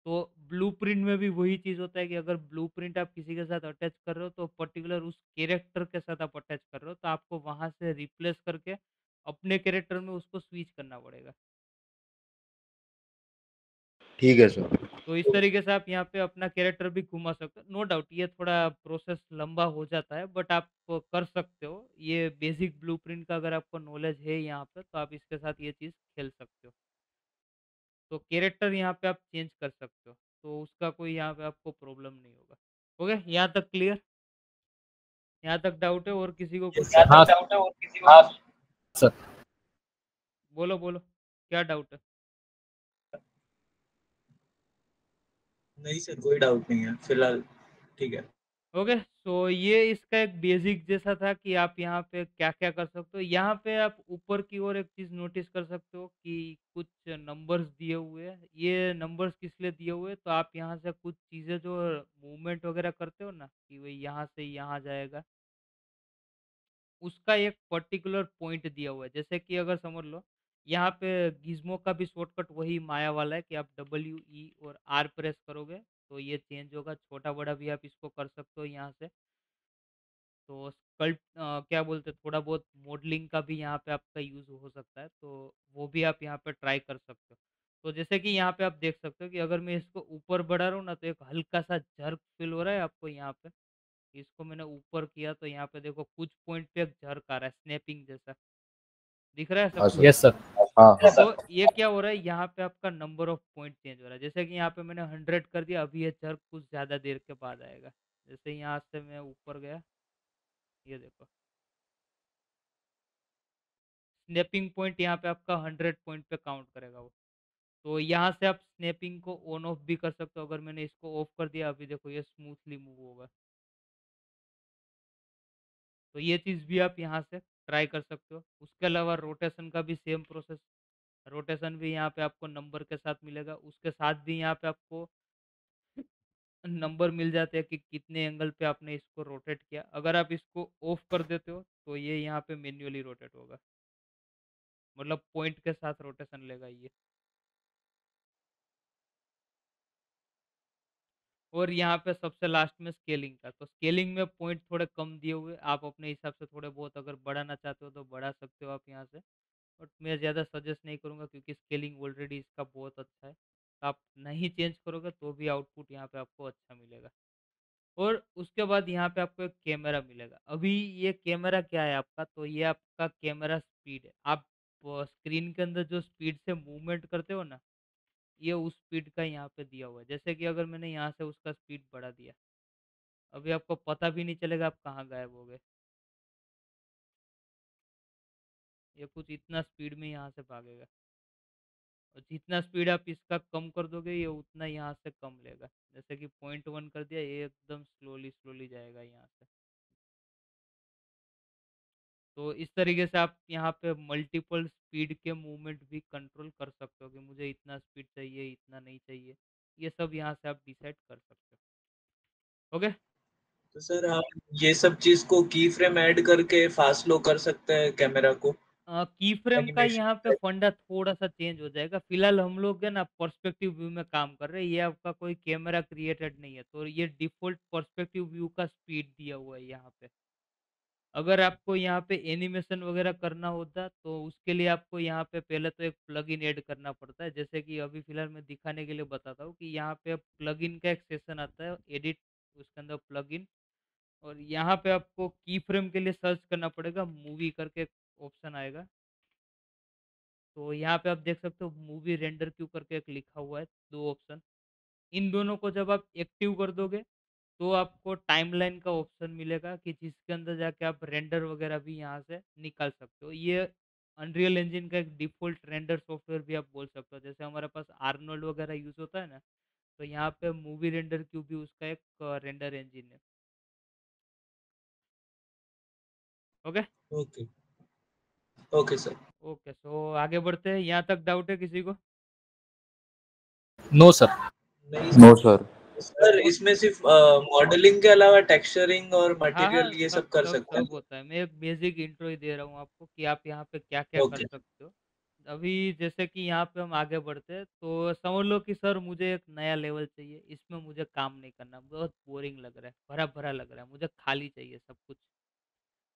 तो ब्लूप्रिंट में भी वही चीज़ होता है कि अगर ब्लूप्रिंट आप किसी के साथ अटैच कर रहे हो तो पर्टिकुलर उस कैरेक्टर के साथ आप अटैच कर रहे हो, तो आपको वहाँ से रिप्लेस करके अपने कैरेक्टर में उसको स्विच करना पड़ेगा। ठीक है सर। तो इस तरीके से आप यहाँ पे अपना कैरेक्टर भी घुमा सकते हो। नो डाउट ये थोड़ा प्रोसेस लंबा हो जाता है, बट आप कर सकते हो। ये बेसिक ब्लूप्रिंट का अगर आपको नॉलेज है यहाँ पे तो आप इसके साथ ये चीज़ खेल सकते हो। तो कैरेक्टर यहाँ पे आप चेंज कर सकते हो। तो उसका कोई यहाँ पे आपको प्रॉब्लम नहीं होगा। हो गया? यहाँ तक क्लियर? यहाँ तक डाउट है और किसी को कुछ? हाँ सर। बोलो, बोलो, क्या डाउट है? नहीं सर कोई डाउट नहीं है फिलहाल। ठीक है। ओके, सो ये इसका एक बेसिक जैसा था कि आप यहाँ पे क्या-क्या कर सकते हो। यहाँ पे आप ऊपर की ओर एक चीज़ नोटिस कर सकते हो कि कुछ नंबर्स दिए हुए हैं। ये नंबर्स किस लिए दिए हुए हैं, तो आप यहाँ से कुछ चीज़ें जो मूवमेंट वगैरह करते हो ना, कि वही यहाँ से यहाँ जाएगा, उसका एक पर्टिकुलर पॉइंट दिया हुआ है। जैसे कि अगर समझ लो, यहाँ पे गिज़्मो का भी शॉर्टकट वही माया वाला है कि आप डब्ल्यू-ई और आर प्रेस करोगे, तो ये चेंज होगा। छोटा-बड़ा भी आप इसको कर सकते हो यहाँ से। तो क्या बोलते हैं, थोड़ा बहुत मॉडलिंग का भी यहाँ पे आपका यूज़ हो सकता है, तो वो भी आप यहाँ पे ट्राई कर सकते हो। तो जैसे कि यहाँ पे आप देख सकते हो कि अगर मैं इसको ऊपर बढ़ा रहा हूँ ना, तो एक हल्का-सा जर्क फ़ील हो रहा है आपको यहाँ पे। इसको मैंने ऊपर किया तो यहाँ पे देखो कुछ पॉइंट पे एक जर्क आ रहा है, स्नैपिंग जैसा। दिख रहा है हाँ सबको? सर। Yes sir. हाँ हाँ। तो ये क्या हो रहा है, यहाँ पे आपका नंबर ऑफ पॉइंट चेंज हो रहा है। जैसे कि यहाँ पे मैंने 100 कर दिया, अभी ये जर्क कुछ ज़्यादा देर के बाद आएगा। जैसे यहाँ से मैं ऊपर गया, ये देखो। स्नैपिंग पॉइंट यहाँ पे आपका 100 पॉइंट पे काउंट करेगा वो। तो यहाँ से आप स्नैपिंग को ऑन ऑफ भी कर सकते हो। अगर मैंने इसको ऑफ कर दिया, अभी देखो ये स्मूथली मूव होगा। तो ये चीज़ भी आप यहाँ से ट्राई कर सकते हो। उसके अलावा रोटेशन का भी सेम प्रोसेस। रोटेशन भी यहाँ पे आपको नंबर के साथ मिलेगा। उसके साथ भी यहाँ पे आपको नंबर मिल जाते हैं कि कितने एंगल पे आपने इसको रोटेट किया। अगर आप इसको ऑफ कर देते हो, तो ये यहाँ पे मैन्युअली रोटेट होगा। मतलब पॉइंट के साथ रोटेशन लेगा ये। और यहाँ पे सबसे लास्ट में स्केलिंग का, तो स्केलिंग में पॉइंट थोड़े कम दिए हुए, आप अपने हिसाब से थोड़े बहुत अगर बढ़ाना चाहते हो तो बढ़ा सकते हो आप यहाँ से। बट मैं ज़्यादा सजेस्ट नहीं करूँगा क्योंकि स्केलिंग ऑलरेडी इसका बहुत अच्छा है। तो आप नहीं चेंज करोगे तो भी आउटपुट यहाँ पे आपको अच्छा मिलेगा। और उसके बाद यहाँ पे आपको एक कैमरा मिलेगा। अभी ये कैमरा क्या है आपका, तो ये आपका कैमरा स्पीड है। आप स्क्रीन के अंदर जो स्पीड से मूवमेंट करते हो ना, ये उस स्पीड का यहाँ पे दिया हुआ है। जैसे कि अगर मैंने यहाँ से उसका स्पीड बढ़ा दिया, अभी आपको पता भी नहीं चलेगा आप कहाँ गायब हो गए। ये कुछ इतना स्पीड में यहाँ से भागेगा। और जितना स्पीड आप इसका कम कर दोगे, ये उतना यहाँ से कम लेगा। जैसे कि 0.1 कर दिया, ये एकदम स्लोली स्लोली जाएगा यहाँ से। तो इस तरीके से आप यहाँ पे मल्टीपल स्पीड के मूवमेंट भी कंट्रोल कर सकते हो कि मुझे इतना स्पीड चाहिए, इतना नहीं चाहिए। ये सब यहाँ से आप डिसाइड कर सकते हो। ओके। तो सर आप ये सब चीज को की फ्रेम ऐड करके फास्ट लो कर सकते हैं कैमरा को, की फ्रेम का यहाँ पे एनिमेशन। फंडा थोड़ा-सा चेंज हो जाएगा। फिलहाल हम लोग है ना पर्सपेक्टिव व्यू में काम कर रहे हैं। ये आपका कोई कैमरा क्रिएटेड नहीं है। तो ये डिफ़ॉल्ट पर्सपेक्टिव व्यू का स्पीड दिया हुआ है यहाँ पे। अगर आपको यहाँ पे एनिमेशन वगैरह करना होता, तो उसके लिए आपको यहाँ पे पहले तो एक प्लगइन ऐड करना पड़ता है। जैसे कि अभी फिलहाल मैं दिखाने के लिए बताता हूँ कि यहाँ पे प्लगइन का एक सेक्शन आता है, एडिट, उसके अंदर प्लगइन, और यहाँ पे आपको की फ्रेम के लिए सर्च करना पड़ेगा, मूवी करके एक ऑप्शन आएगा। तो यहाँ पे आप देख सकते हो मूवी रेंडर क्यू करके एक लिखा हुआ है, 2 ऑप्शन। इन दोनों को जब आप एक्टिव कर दोगे, तो आपको टाइमलाइन का ऑप्शन मिलेगा कि जिसके अंदर जाके आप रेंडर वगैरह भी यहाँ से निकाल सकते हो। ये अनरियल इंजन का एक डिफ़ॉल्ट रेंडर सॉफ्टवेयर भी आप बोल सकते हो। जैसे हमारे पास आर्नोल्ड वगैरह यूज़ होता है ना, तो यहाँ पे मूवी रेंडर क्यू भी उसका एक रेंडर इंजन है। Okay? Okay. Okay sir. Okay, so आगे बढ़ते हैं। यहाँ तक डाउट है किसी को? No sir. नहीं नो सर। सर। सर इसमें सिर्फ मॉडलिंग के अलावा टेक्सचरिंग और हाँ, हाँ, मटेरियल ये सब सब कर सब सकते सब हैं। होता है। मैं एक बेसिक इंट्रो ही दे रहा हूँ आपको कि आप यहाँ पे क्या-क्या कर ओके। सकते हो। अभी जैसे कि यहाँ पे हम आगे बढ़ते हैं, तो समझ लो कि सर मुझे एक नया लेवल चाहिए, इसमें मुझे काम नहीं करना, बहुत बोरिंग लग रहा है, भरा-भरा लग रहा है, मुझे खाली चाहिए सब कुछ।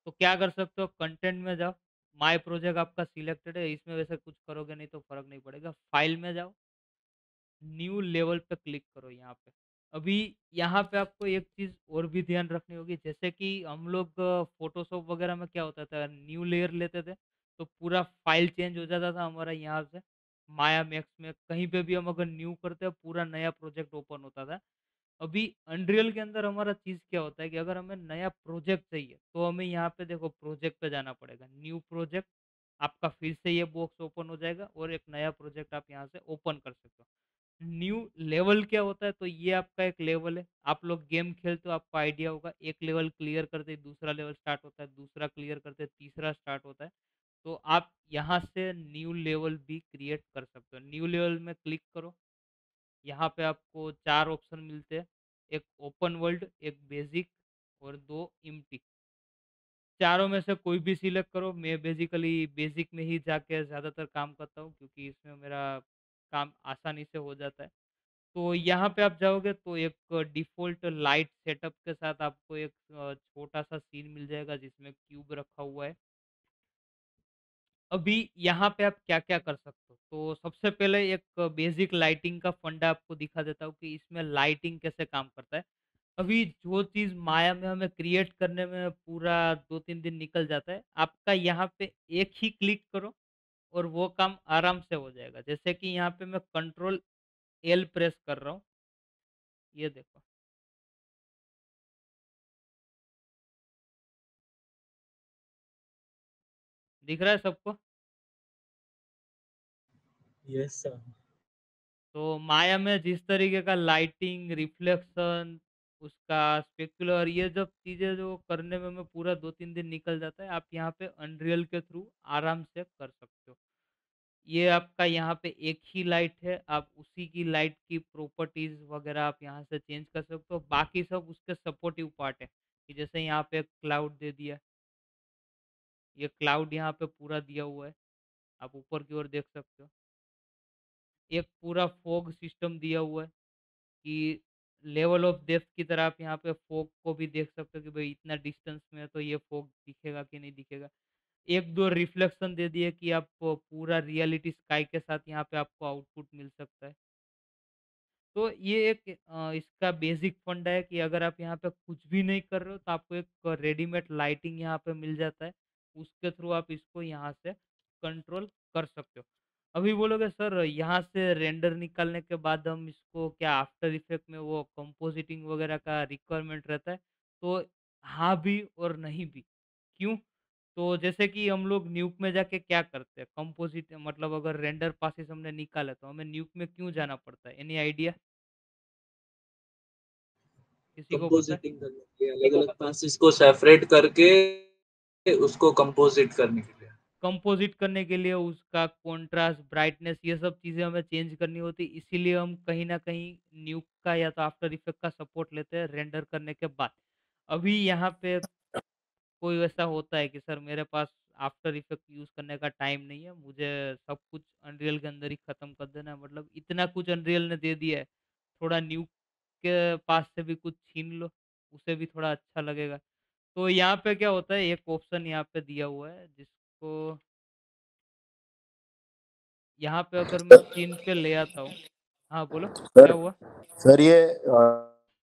तो क्या कर सकते हो, कंटेंट में जाओ, माय प्रोजेक्ट आपका सिलेक्टेड है, इसमें वैसे कुछ करोगे नहीं तो फ़र्क नहीं पड़ेगा। फाइल में जाओ, न्यू लेवल पे क्लिक करो यहाँ पे। अभी यहाँ पे आपको एक चीज़ और भी ध्यान रखनी होगी, जैसे कि हम लोग फ़ोटोशॉप वगैरह में क्या होता था, न्यू लेयर लेते थे, तो पूरा फ़ाइल चेंज हो जाता था हमारा यहाँ से। माया मैक्स में कहीं पे भी हम अगर न्यू करते हैं, पूरा नया प्रोजेक्ट ओपन होता था। अभी अनरियल के अंदर हमारा चीज़ क्या होता है कि अगर हमें नया प्रोजेक्ट चाहिए, तो हमें यहाँ पे देखो प्रोजेक्ट पे जाना पड़ेगा। न्यू प्रोजेक्ट, आपका फिर से ये बॉक्स ओपन हो जाएगा और एक नया प्रोजेक्ट आप यहाँ से ओपन कर सकते हो। न्यू लेवल क्या होता है? तो ये आपका एक लेवल है। आप लोग गेम खेलते हो, आपको आइडिया होगा, एक लेवल क्लियर करते ही दूसरा लेवल स्टार्ट होता है, दूसरा क्लियर करते ही तीसरा स्टार्ट होता है। तो आप यहाँ से न्यू लेवल भी क्रिएट कर सकते हो। न्यू लेवल में क्लिक करो, यहाँ पे आपको 4 ऑप्शन मिलते हैं, एक ओपन वर्ल्ड, एक बेसिक और 2 एम्प्टी। चारों में से कोई भी सिलेक्ट करो। मैं बेसिकली बेसिक में ही जाके ज़्यादातर काम करता हूँ, क्योंकि इसमें मेरा काम आसानी से हो जाता है। तो यहाँ पे आप जाओगे तो एक डिफ़ॉल्ट लाइट सेटअप के साथ आपको एक छोटा-सा सीन मिल जाएगा जिसमें क्यूब रखा हुआ है। अभी यहाँ पे आप क्या-क्या कर सकते हो? तो सबसे पहले एक बेसिक लाइटिंग का फंडा आपको दिखा देता हूँ कि इसमें लाइटिंग कैसे काम करता है। अभी जो चीज़ माया में हमें क्रिएट करने में पूरा 2-3 दिन निकल जाता है, आपका यहाँ पे एक ही क्लिक करो और वो काम आराम से हो जाएगा। जैसे कि यहाँ पे मैं कंट्रोल एल प्रेस कर रहा हूँ, ये देखो। दिख रहा है सबको? Yes sir. तो माया में जिस तरीके का लाइटिंग, रिफ्लेक्शन, उसका स्पेक्युलर, ये सब चीज़ें जो करने में मैं पूरा 2-3 दिन निकल जाता है, आप यहाँ पे अनरियल के थ्रू आराम से कर सकते हो। ये आपका यहाँ पे एक ही लाइट है, आप उसी की लाइट की प्रॉपर्टीज़ वगैरह आप यहाँ से चेंज कर सकते हो। बाकी सब उसके सपोर्टिव पार्ट है, कि जैसे यहाँ पे क्लाउड दे दिया, ये क्लाउड यहाँ पे पूरा दिया हुआ है, आप ऊपर की ओर देख सकते हो। एक पूरा फॉग सिस्टम दिया हुआ है, कि लेवल ऑफ डेप्थ की तरह आप यहाँ पे फॉग को भी देख सकते हो कि भाई इतना डिस्टेंस में है तो ये फॉग दिखेगा कि नहीं दिखेगा। 1-2 रिफ्लेक्शन दे दिए कि आप पूरा रियलिटी स्काई के साथ यहाँ पे आपको आउटपुट मिल सकता है। तो ये एक इसका बेसिक फंडा है कि अगर आप यहाँ पे कुछ भी नहीं कर रहे हो तो आपको एक रेडीमेड लाइटिंग यहाँ पे मिल जाता है। उसके थ्रू आप इसको यहाँ से कंट्रोल कर सकते हो। अभी बोलोगे सर यहाँ से रेंडर निकालने के बाद हम इसको क्या आफ्टर इफेक्ट में वो कंपोजिटिंग वगैरह का रिक्वायरमेंट रहता है? तो हाँ भी और नहीं भी। क्यों? तो जैसे कि हम लोग न्यूक में जाके क्या करते हैं, कंपोजिट मतलब अगर रेंडर पासेस हमने निकाला तो हमें न्यूक में क्यों जाना पड़ता है? Any idea? किसी को पता है? कंपोजिटिंग करने के लिए अलग अलग पासेस को सेपरेट करके उसको कंपोजिट करने के लिए। कंपोजिट करने के लिए उसका कॉन्ट्रास्ट, ब्राइटनेस, ये सब चीज़ें हमें चेंज करनी होती है, इसीलिए हम कहीं न कहीं न्यूक का या तो आफ्टर इफेक्ट का सपोर्ट लेते हैं रेंडर करने के बाद। अभी यहाँ पे कोई वैसा होता है कि सर मेरे पास आफ्टर इफेक्ट यूज़ करने का टाइम नहीं है, मुझे सब कुछ अनरियल के अंदर ही खत्म कर देना है, मतलब इतना कुछ अनरियल ने दे दिया है, थोड़ा न्यूक के पास से भी कुछ छीन लो, उसे भी थोड़ा अच्छा लगेगा। तो यहाँ पे क्या होता है, एक ऑप्शन यहाँ पे दिया हुआ है जिसको यहाँ पे अगर मैं सीन पे ले आता हूँ। हाँ, बोलो सर क्या हुआ? सर ये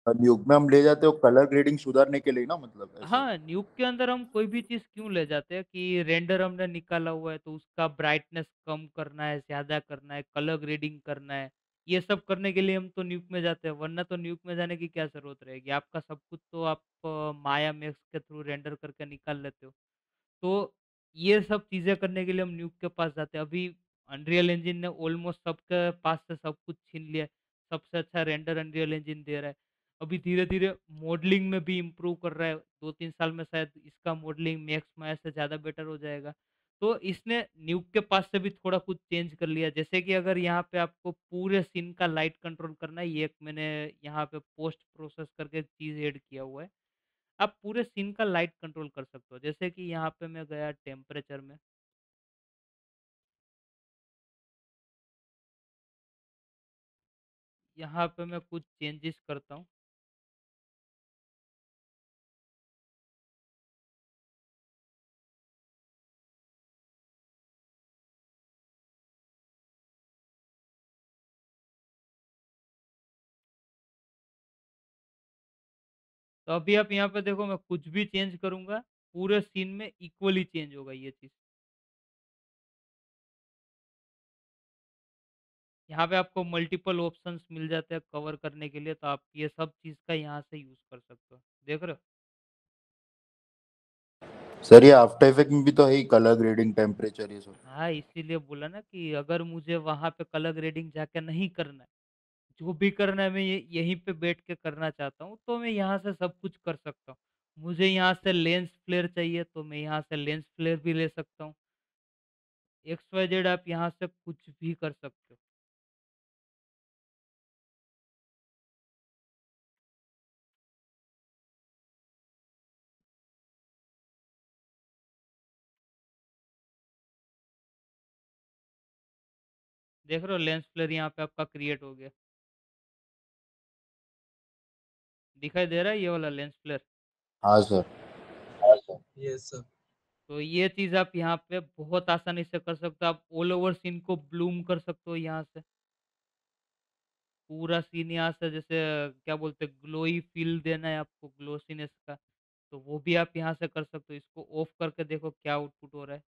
न्यूक में हम ले जाते हो कलर ग्रेडिंग सुधारने के लिए ना, मतलब ऐसे। हाँ, न्यूक के अंदर हम कोई भी चीज़ क्यों ले जाते हैं कि रेंडर हमने निकाला हुआ है तो उसका ब्राइटनेस कम करना है, ज़्यादा करना है, कलर ग्रेडिंग करना है। ये सब करने के लिए हम तो न्यूक में जाते हैं, वरना तो न्यूक में जाने की क्या ज़रूरत रहेगी? आपका सब कुछ तो आप माया मैक्स के थ्रू रेंडर करके निकाल लेते हो। तो ये सब चीज़ें करने के लिए हम न्यूक के पास जाते हैं। अभी अनरियल इंजन ने ऑलमोस्ट सबके पास से सब कुछ छीन लिया है। सबसे अच्छा रेंडर अनरियल इंजन दे रहा है। अभी धीरे-धीरे मॉडलिंग में भी इम्प्रूव कर रहा है। 2-3 साल में शायद इसका मॉडलिंग मैक्स माया से ज़्यादा बेटर हो जाएगा। तो इसने न्यूक के पास से भी थोड़ा कुछ चेंज कर लिया। जैसे कि अगर यहाँ पे आपको पूरे सीन का लाइट कंट्रोल करना है, ये एक मैंने यहाँ पे पोस्ट प्रोसेस करके एक चीज़ ऐड किया हुआ है। आप पूरे सीन का लाइट कंट्रोल कर सकते हो। जैसे कि यहाँ पे मैं गया टेम्परेचर में, यहाँ पे मैं कुछ चेंजेस करता हूँ। तो अभी आप यहाँ पे देखो, मैं कुछ भी चेंज करूँगा, पूरे सीन में इक्वली चेंज होगा ये चीज़। यहाँ पे आपको मल्टीपल ऑप्शंस मिल जाते हैं कवर करने के लिए, तो आप ये सब चीज़ का यहाँ से यूज़ कर सकते हो। देख रहे हो? सर ये आफ्टर इफेक्ट में भी तो है ही कलर ग्रेडिंग, टेम्परेचर, ये सब। हाँ, इसीलिए बोला ना कि अगर मुझे वहाँ पे कलर ग्रेडिंग जाके नहीं करना है, जो भी करना है मैं ये यहीं पे बैठ के करना चाहता हूँ, तो मैं यहाँ से सब कुछ कर सकता हूँ। मुझे यहाँ से लेंस फ्लेयर चाहिए तो मैं यहाँ से लेंस फ्लेयर भी ले सकता हूँ। एक्स वाई जेड आप यहाँ से कुछ भी कर सकते हो। देख रहे हो लेंस फ्लेयर यहाँ पे आपका क्रिएट हो गया। दिखाई दे रहा है ये वाला लेंस फ्लेयर? हाँ सर। Yes sir. तो ये चीज़ आप यहाँ पे बहुत आसानी से कर सकते हो। आप ऑल ओवर सीन को ब्लूम कर सकते हो यहाँ से। पूरा सीन यहाँ से जैसे क्या बोलते हैं ग्लोई फ़ील देना है आपको ग्लोसीनेस का, तो वो भी आप यहाँ से कर सकते हो। इसको ऑफ करके देखो क्या आउटपुट हो रहा है।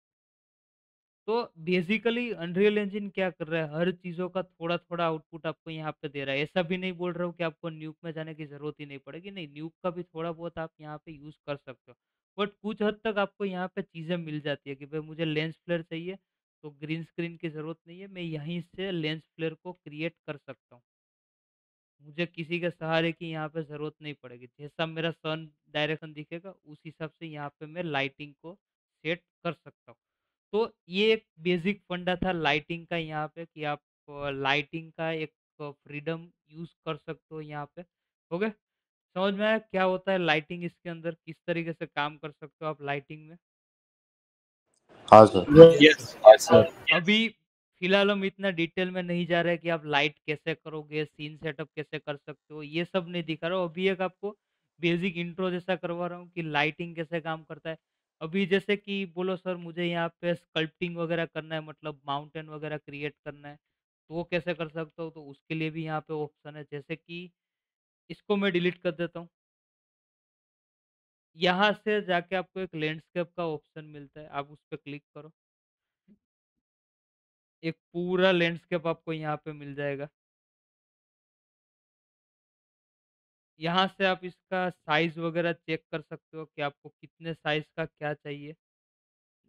तो बेसिकली अनरियल इंजन क्या कर रहा है, हर चीज़ों का थोड़ा-थोड़ा आउटपुट आपको यहाँ पे दे रहा है। ऐसा भी नहीं बोल रहा हूँ कि आपको न्यूक में जाने की ज़रूरत ही नहीं पड़ेगी, नहीं न्यूक का भी थोड़ा बहुत आप यहाँ पे यूज़ कर सकते हो। बट कुछ हद तक आपको यहाँ पे चीज़ें मिल जाती है कि भाई मुझे लेंस फ्लेयर चाहिए, तो ग्रीन स्क्रीन की ज़रूरत नहीं है, मैं यहीं से लेंस फ्लेयर को क्रिएट कर सकता हूँ। मुझे किसी के सहारे की यहाँ पे ज़रूरत नहीं पड़ेगी। जैसा मेरा सन डायरेक्शन दिखेगा, उस हिसाब से यहाँ पे मैं लाइटिंग को सेट कर सकता हूँ। तो ये एक बेसिक फंडा था लाइटिंग का यहाँ पे कि आप लाइटिंग का एक फ्रीडम यूज़ कर सकते हो यहाँ पे। हो गया? समझ में आया क्या होता है लाइटिंग इसके अंदर, किस तरीके से काम कर सकते हो आप लाइटिंग में? हाँ sir. Yes yes sir. Yes sir. अभी फिलहाल हम इतना डिटेल में नहीं जा रहे कि आप लाइट कैसे करोगे, सीन सेटअप कैसे कर सकते हो, ये सब नहीं दिखा रहा हूँ। अभी एक आपको बेसिक इंट्रो जैसा करवा रहा हूँ कि लाइटिंग कैसे काम करता है। अभी जैसे कि बोलो सर मुझे यहाँ पे स्कल्पटिंग वगैरह करना है मतलब माउंटेन वगैरह क्रिएट करना है, तो वो कैसे कर सकता हूँ? तो उसके लिए भी यहाँ पे ऑप्शन है जैसे कि इसको मैं डिलीट कर देता हूँ। यहाँ से जाके आपको एक लैंडस्केप का ऑप्शन मिलता है, आप उस पे क्लिक करो। एक पूरा लैंडस्केप आपको यहाँ पे मिल जाएगा। यहाँ से आप इसका साइज़ वगैरह चेक कर सकते हो कि आपको कितने साइज़ का क्या चाहिए।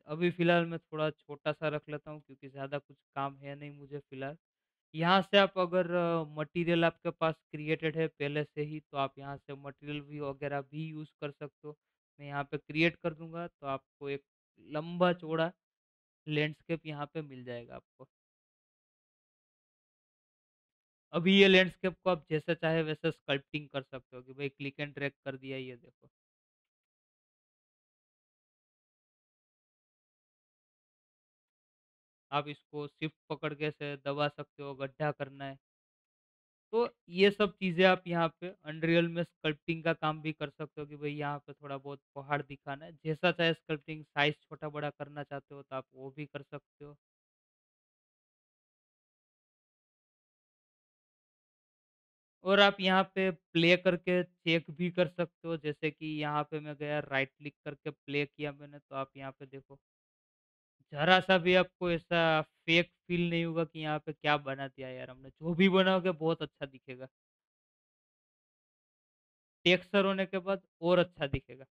अभी फ़िलहाल मैं थोड़ा छोटा-सा रख लेता हूँ क्योंकि ज़्यादा कुछ काम है नहीं मुझे फ़िलहाल। यहाँ से आप अगर मटेरियल आपके पास क्रिएटेड है पहले से ही तो आप यहाँ से मटेरियल भी वगैरह भी यूज़ कर सकते हो। मैं यहाँ पे क्रिएट कर दूँगा तो आपको एक लंबा-चौड़ा लैंडस्केप यहाँ पे मिल जाएगा आपको। अभी ये लैंडस्केप को आप जैसे चाहे वैसे स्कल्पटिंग कर सकते हो कि भाई क्लिक एंड ड्रैग कर दिया ये देखो। आप इसको शिफ्ट पकड़ के ऐसे दबा सकते हो, गड्ढा करना है। तो ये सब चीज़ें आप यहाँ पे अनरियल में स्कल्पटिंग का काम भी कर सकते हो कि भई यहाँ पे थोड़ा बहुत पहाड़ दिखाना है। जैसा चाहे स्कल्पटिंग साइज़ छोटा-बड़ा करना चाहते हो तो आप वो भी कर सकते हो। और आप यहाँ पे प्ले करके चेक भी कर सकते हो जैसे कि यहाँ पे मैं गया राइट क्लिक करके प्ले किया मैंने तो आप यहाँ पे देखो। ज़रा-सा भी आपको ऐसा फेक फ़ील नहीं होगा कि यहाँ पे क्या बना दिया यार हमने। जो भी बनाओगे बहुत अच्छा दिखेगा। टेक्सचर होने के बाद और अच्छा दिखेगा।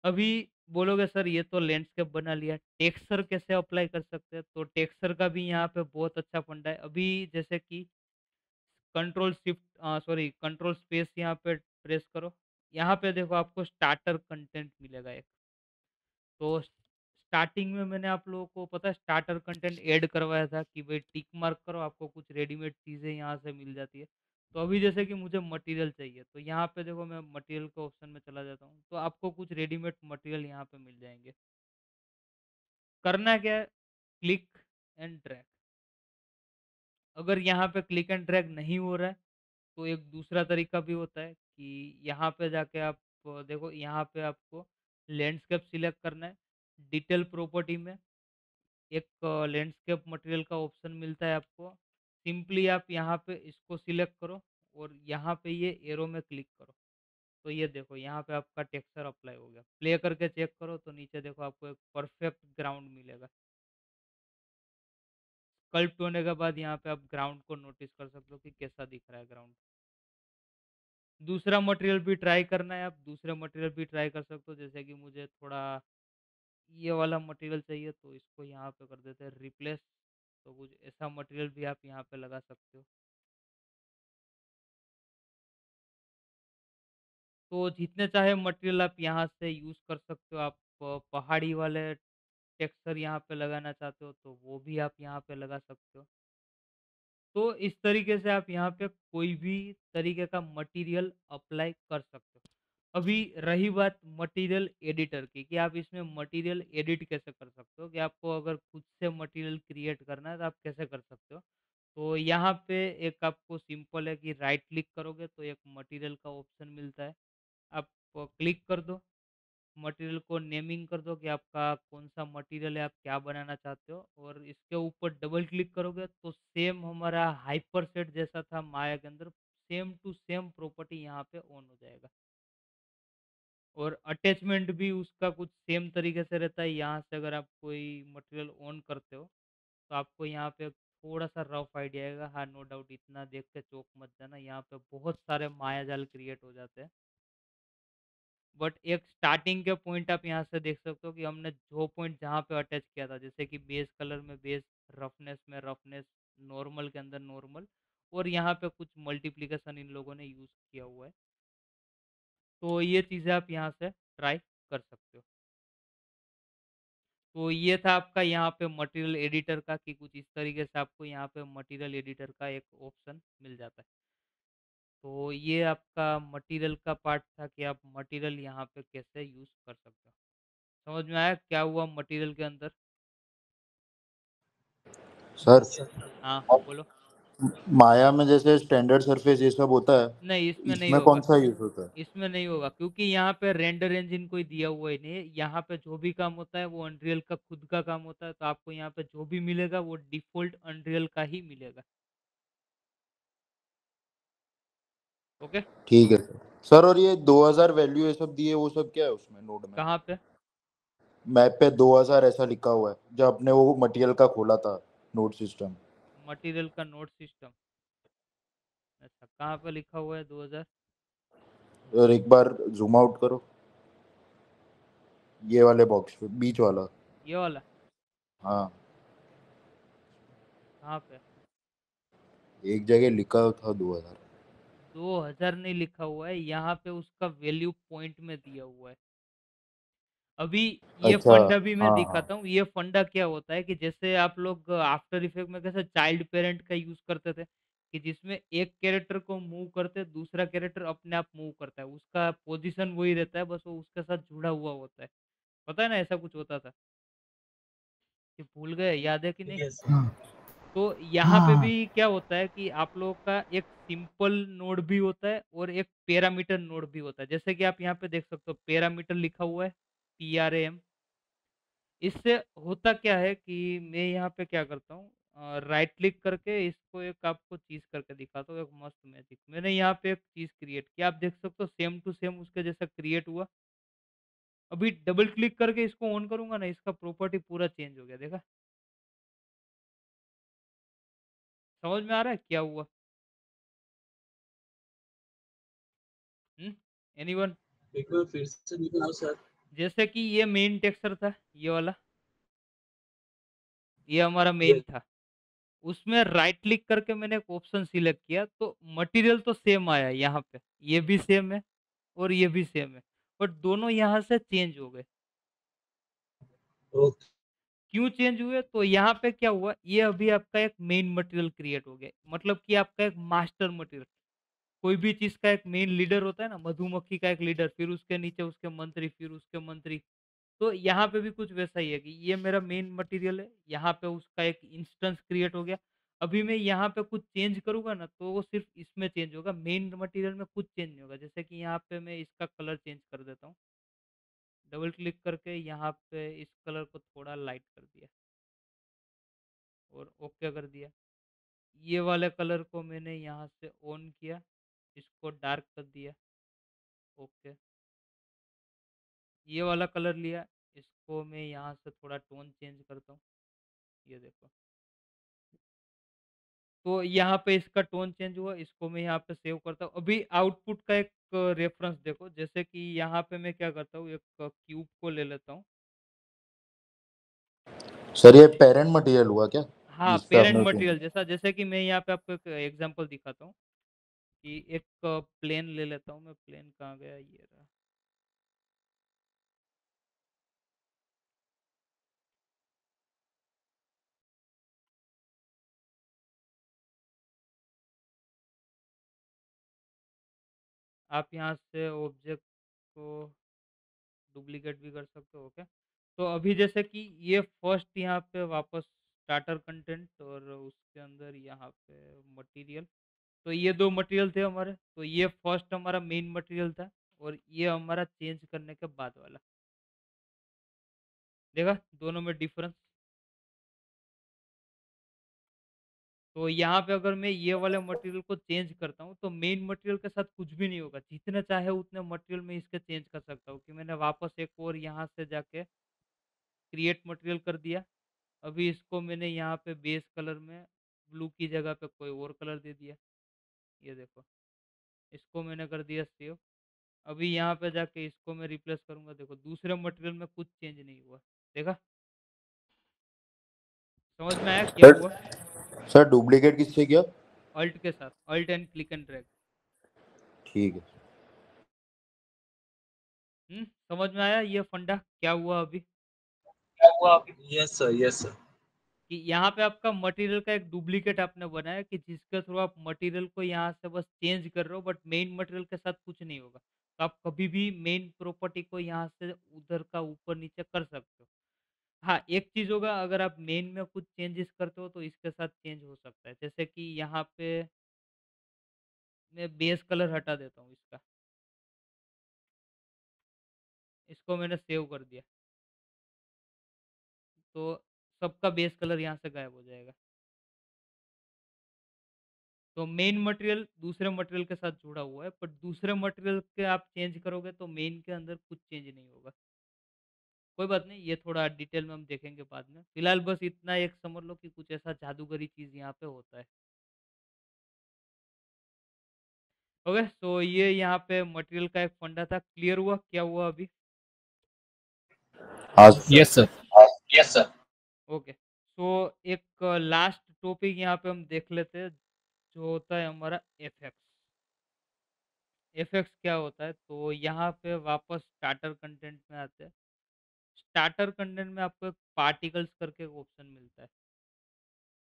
अभी बोलोगे सर ये तो लैंडस्केप बना लिया, टेक्सचर कैसे अप्लाई कर सकते हैं? तो टेक्सचर का भी यहाँ पे बहुत अच्छा फंडा है। अभी जैसे कि कंट्रोल स्पेस यहाँ पे प्रेस करो। यहाँ पे देखो आपको स्टार्टर कंटेंट मिलेगा एक। तो स्टार्टिंग में मैंने आप लोगों को पता है स्टार्टर कंटेंट ऐड करवाया था कि भाई टिक मार्क करो आपको कुछ रेडीमेड चीज़ें यहाँ से मिल जाती है। तो अभी जैसे कि मुझे मटेरियल चाहिए तो यहाँ पे देखो मैं मटेरियल के ऑप्शन में चला जाता हूँ तो आपको कुछ रेडीमेड मटेरियल यहाँ पे मिल जाएँगे। करना क्या है क्लिक एंड ड्रैग। अगर यहाँ पे क्लिक एंड ड्रैग नहीं हो रहा है तो एक दूसरा तरीका भी होता है कि यहाँ पे जाके आप देखो यहाँ पे आपको लैंडस्केप सिलेक्ट करना है। डिटेल प्रॉपर्टी में एक लैंडस्केप मटेरियल का ऑप्शन मिलता है आपको। सिंपली आप यहाँ पे इसको सिलेक्ट करो और यहाँ पे ये एरो में क्लिक करो। तो ये देखो यहाँ पे आपका टेक्सचर अप्लाई हो गया। प्ले करके चेक करो तो नीचे देखो आपको एक परफेक्ट ग्राउंड मिलेगा। स्कल्प्ट होने के बाद यहाँ पे आप ग्राउंड को नोटिस कर सकते हो कि कैसा दिख रहा है ग्राउंड। दूसरा मटेरियल भी ट्राई करना है, आप दूसरा मटेरियल भी ट्राई कर सकते हो जैसे कि मुझे थोड़ा ये वाला मटेरियल चाहिए तो इसको यहाँ पे कर देते हैं रिप्लेस। तो कुछ ऐसा मटेरियल भी आप यहाँ पे लगा सकते हो। तो जितने चाहे मटेरियल आप यहाँ से यूज़ कर सकते हो। आप पहाड़ी वाले टेक्सचर यहाँ पे लगाना चाहते हो तो वो भी आप यहाँ पे लगा सकते हो। तो इस तरीके से आप यहाँ पे कोई भी तरीके का मटेरियल अप्लाई कर सकते हो। अभी रही बात मटेरियल एडिटर की कि आप इसमें मटेरियल एडिट कैसे कर सकते हो, कि आपको अगर खुद से मटेरियल क्रिएट करना है तो आप कैसे कर सकते हो। तो यहाँ पे एक आपको सिंपल है कि राइट क्लिक करोगे तो एक मटेरियल का ऑप्शन मिलता है। आप क्लिक कर दो, मटेरियल को नेमिंग कर दो कि आपका कौन-सा मटेरियल है, आप क्या बनाना चाहते हो, और इसके ऊपर डबल क्लिक करोगे तो सेम हमारा हाइपर सेट जैसा था माया के अंदर, सेम टू सेम प्रॉपर्टी यहाँ पे ऑन हो जाएगा। और अटैचमेंट भी उसका कुछ सेम तरीके से रहता है। यहाँ से अगर आप कोई मटेरियल ऑन करते हो तो आपको यहाँ पे थोड़ा-सा रफ आइडिया आएगा। हाँ, नो डाउट इतना देख के चौंक मत जाना, यहाँ पे बहुत सारे मायाजाल क्रिएट हो जाते हैं। बट एक स्टार्टिंग के पॉइंट आप यहाँ से देख सकते हो कि हमने जो पॉइंट जहाँ पे अटैच किया था, जैसे कि बेस कलर में बेस, रफनेस में रफनेस, नॉर्मल के अंदर नॉर्मल, और यहाँ पे कुछ मल्टीप्लिकेशन इन लोगों ने यूज़ किया हुआ है। तो ये चीज़ें आप यहाँ से ट्राई कर सकते हो। तो ये था आपका यहाँ पे मटेरियल एडिटर का, कि कुछ इस तरीके से आपको यहाँ पे मटेरियल एडिटर का एक ऑप्शन मिल जाता है। तो ये आपका मटेरियल का पार्ट था कि आप मटेरियल यहाँ पे कैसे यूज़ कर सकते हो। समझ में आया क्या हुआ मटेरियल के अंदर? सर हाँ, बोलो। माया में जैसे स्टैंडर्ड सरफेस ये सब होता है, नहीं, इसमें नहीं इसमें कौन होगा। सा यूज होता है? इसमें नहीं होगा क्योंकि यहाँ पे रेंडर इंजन कोई दिया हुआ ही नहीं है। यहाँ पे जो भी काम होता है वो अनरियल का खुद का काम होता है। तो आपको यहाँ पे जो भी मिलेगा वो डिफ़ॉल्ट अनरियल का ही मिलेगा। ओके? ठीक है सर। सर और ये 2000 वैल्यू ये सब दिए, वो सब क्या है उसमें नोड में? कहाँ पे? मैप पे 2000 ऐसा लिखा हुआ है जब आपने वो मटेरियल का खोला था नोड सिस्टम। मटेरियल का नोड सिस्टम। अच्छा, कहाँ पे लिखा हुआ है 2000? और एक बार जूम आउट करो, ये वाले बॉक्स पे बीच वाला। ये वाला? हाँ, कहाँ पे? एक जगह लिखा था 2000। 2000 नहीं लिखा हुआ है, यहाँ पे उसका वैल्यू पॉइंट में दिया हुआ है। अभी ये अच्छा। फंडा भी मैं हाँ हाँ। दिखाता हूँ। ये फंडा क्या होता है कि जैसे आप लोग आफ्टर इफेक्ट में कैसे चाइल्ड पेरेंट का यूज़ करते थे, कि जिसमें एक कैरेक्टर को मूव करते दूसरा कैरेक्टर अपने आप मूव करता है, उसका पोजीशन वही रहता है, बस वो उसके साथ जुड़ा हुआ होता है। पता है ना ऐसा कुछ होता था? कि भूल गए, याद है कि नहीं? यस तो यहाँ पे भी क्या होता है कि आप लोगों का एक सिंपल नोड भी होता है और एक पैरामीटर नोड भी होता है। जैसे कि आप यहाँ पे देख सकते हो पैरामीटर लिखा हुआ है, PRAM। इससे होता क्या है कि मैं यहाँ पे क्या करता हूँ, राइट क्लिक करके इसको एक आपको चीज़ करके दिखाता हूँ, एक मस्त मैजिक। मैंने यहाँ पे एक चीज़ क्रिएट किया, आप देख सकते हो सेम टू सेम उसके जैसा क्रिएट हुआ। अभी डबल क्लिक करके इसको ऑन करूँगा ना, इसका प्रॉपर्टी पूरा चेंज हो गया, देखा? समझ में आ रहा है क्या हुआ? एनीवन? एक बार फिर से दिखाओ सर। जैसे कि ये मेन टेक्सचर था, ये वाला, ये हमारा मेन यस था। उसमें राइट क्लिक करके मैंने एक ऑप्शन सिलेक्ट किया तो मटेरियल तो सेम आया यहाँ पे, ये भी सेम है और ये भी सेम है, बट दोनों यहाँ से चेंज हो गए। ओके क्यों चेंज हुए? तो यहाँ पे क्या हुआ, ये अभी आपका एक मेन मटेरियल क्रिएट हो गया, मतलब कि आपका एक मास्टर मटेरियल। कोई भी चीज़ का एक मेन लीडर होता है ना, मधुमक्खी का एक लीडर, फिर उसके नीचे उसके मंत्री, फिर उसके मंत्री। तो यहाँ पे भी कुछ वैसा ही है कि ये मेरा मेन मटेरियल है, यहाँ पे उसका एक इंस्टेंस क्रिएट हो गया। अभी मैं यहाँ पे कुछ चेंज करूँगा ना, तो वो सिर्फ़ इसमें चेंज होगा, मेन मटेरियल में कुछ चेंज नहीं होगा। जैसे कि यहाँ पे मैं इसका कलर चेंज कर देता हूँ, डबल क्लिक करके यहाँ पे इस कलर को थोड़ा लाइट कर दिया और ओके कर दिया। ये वाले कलर को मैंने यहाँ से ऑन किया, इसको डार्क कर दिया, ओके। ये वाला कलर लिया, इसको मैं यहाँ से थोड़ा टोन चेंज करता हूँ, ये देखो। तो यहाँ पे इसका टोन चेंज हुआ, इसको मैं यहाँ पे सेव करता हूँ। अभी आउटपुट का एक रेफरेंस देखो, जैसे कि यहाँ पे मैं क्या करता हूँ, एक क्यूब को ले लेता हूँ। सर ये पेरेंट मटेरियल हुआ क्या हाँ, जिस पे पेरेंट आपने मटेरियल जैसा, जैसे कि मैं यहाँ पे आपको एक एग्जांपल दिखाता हूँ। कि एक प्लेन ले लेता हूँ मैं। प्लेन कहाँ गया? ये रहा। आप यहाँ से ऑब्जेक्ट को डुप्लीकेट भी कर सकते हो। ओके, तो अभी जैसे कि ये फर्स्ट यहाँ पे वापस स्टार्टर कंटेंट और उसके अंदर यहाँ पे मटेरियल, तो ये दो मटेरियल थे हमारे। तो ये फर्स्ट हमारा मेन मटेरियल था और ये हमारा चेंज करने के बाद वाला। देखा दोनों में डिफरेंस? तो यहाँ पे अगर मैं ये वाले मटेरियल को चेंज करता हूँ तो मेन मटेरियल के साथ कुछ भी नहीं होगा। जितने चाहे उतने मटेरियल में इसके चेंज कर सकता हूँ कि मैंने वापस एक और यहाँ से जाके क्रिएट मटेरियल कर दिया। अभी इसको मैंने यहाँ पे बेस कलर में ब्लू की जगह पे कोई और कलर दे दिया। ये देखो, इसको मैंने कर दिया सेव। अभी यहाँ पे जाके इसको मैं रिप्लेस करूँगा। देखो दूसरे मटेरियल में कुछ चेंज नहीं हुआ। देखा? समझ में आया क्या सर हुआ? सर डुप्लीकेट किससे किया? अल्ट के साथ, alt and click and drag. ठीक है। समझ में आया ये फंडा क्या हुआ अभी? क्या हुआ अभी? Yes sir, yes sir. कि यहाँ पे आपका मटेरियल का एक डुप्लीकेट आपने बनाया कि जिसके थ्रू आप मटेरियल को यहाँ से बस चेंज कर रहे हो, बट मेन मटेरियल के साथ कुछ नहीं होगा। तो आप कभी भी मेन प्रॉपर्टी को यहाँ से उधर का ऊपर नीचे कर सकते हो। हाँ, एक चीज़ होगा, अगर आप मेन में कुछ चेंजेस करते हो तो इसके साथ चेंज हो सकता है। जैसे कि यहाँ पे मैं बेस कलर हटा देता हूँ इसका। इसको मैंने सेव कर दिया तो सबका बेस कलर यहाँ से गायब हो जाएगा। तो मेन मटेरियल दूसरे मटेरियल के साथ जुड़ा हुआ है, बट दूसरे मटेरियल के आप चेंज करोगे तो मेन के अंदर कुछ चेंज नहीं होगा। कोई बात नहीं, ये थोड़ा डिटेल में हम देखेंगे बाद में। फिलहाल बस इतना एक समझ लो कि कुछ ऐसा जादूगरी चीज़ यहाँ पे होता है। ओके, तो ये यहाँ पे मटेरियल का एक फंडा था। क्लियर हुआ क्या हुआ अभी? हाँ yes sir. Yes sir. Okay, तो एक लास्ट टॉपिक यहाँ पे हम देख लेते हैं जो होता है हमारा एफएक्स। एफएक्स क्या होता है? तो यहाँ पे वापस स्टार्टर कंटेंट में आते हैं। स्टार्टर कंटेंट में आपको एक पार्टिकल्स करके एक ऑप्शन मिलता है।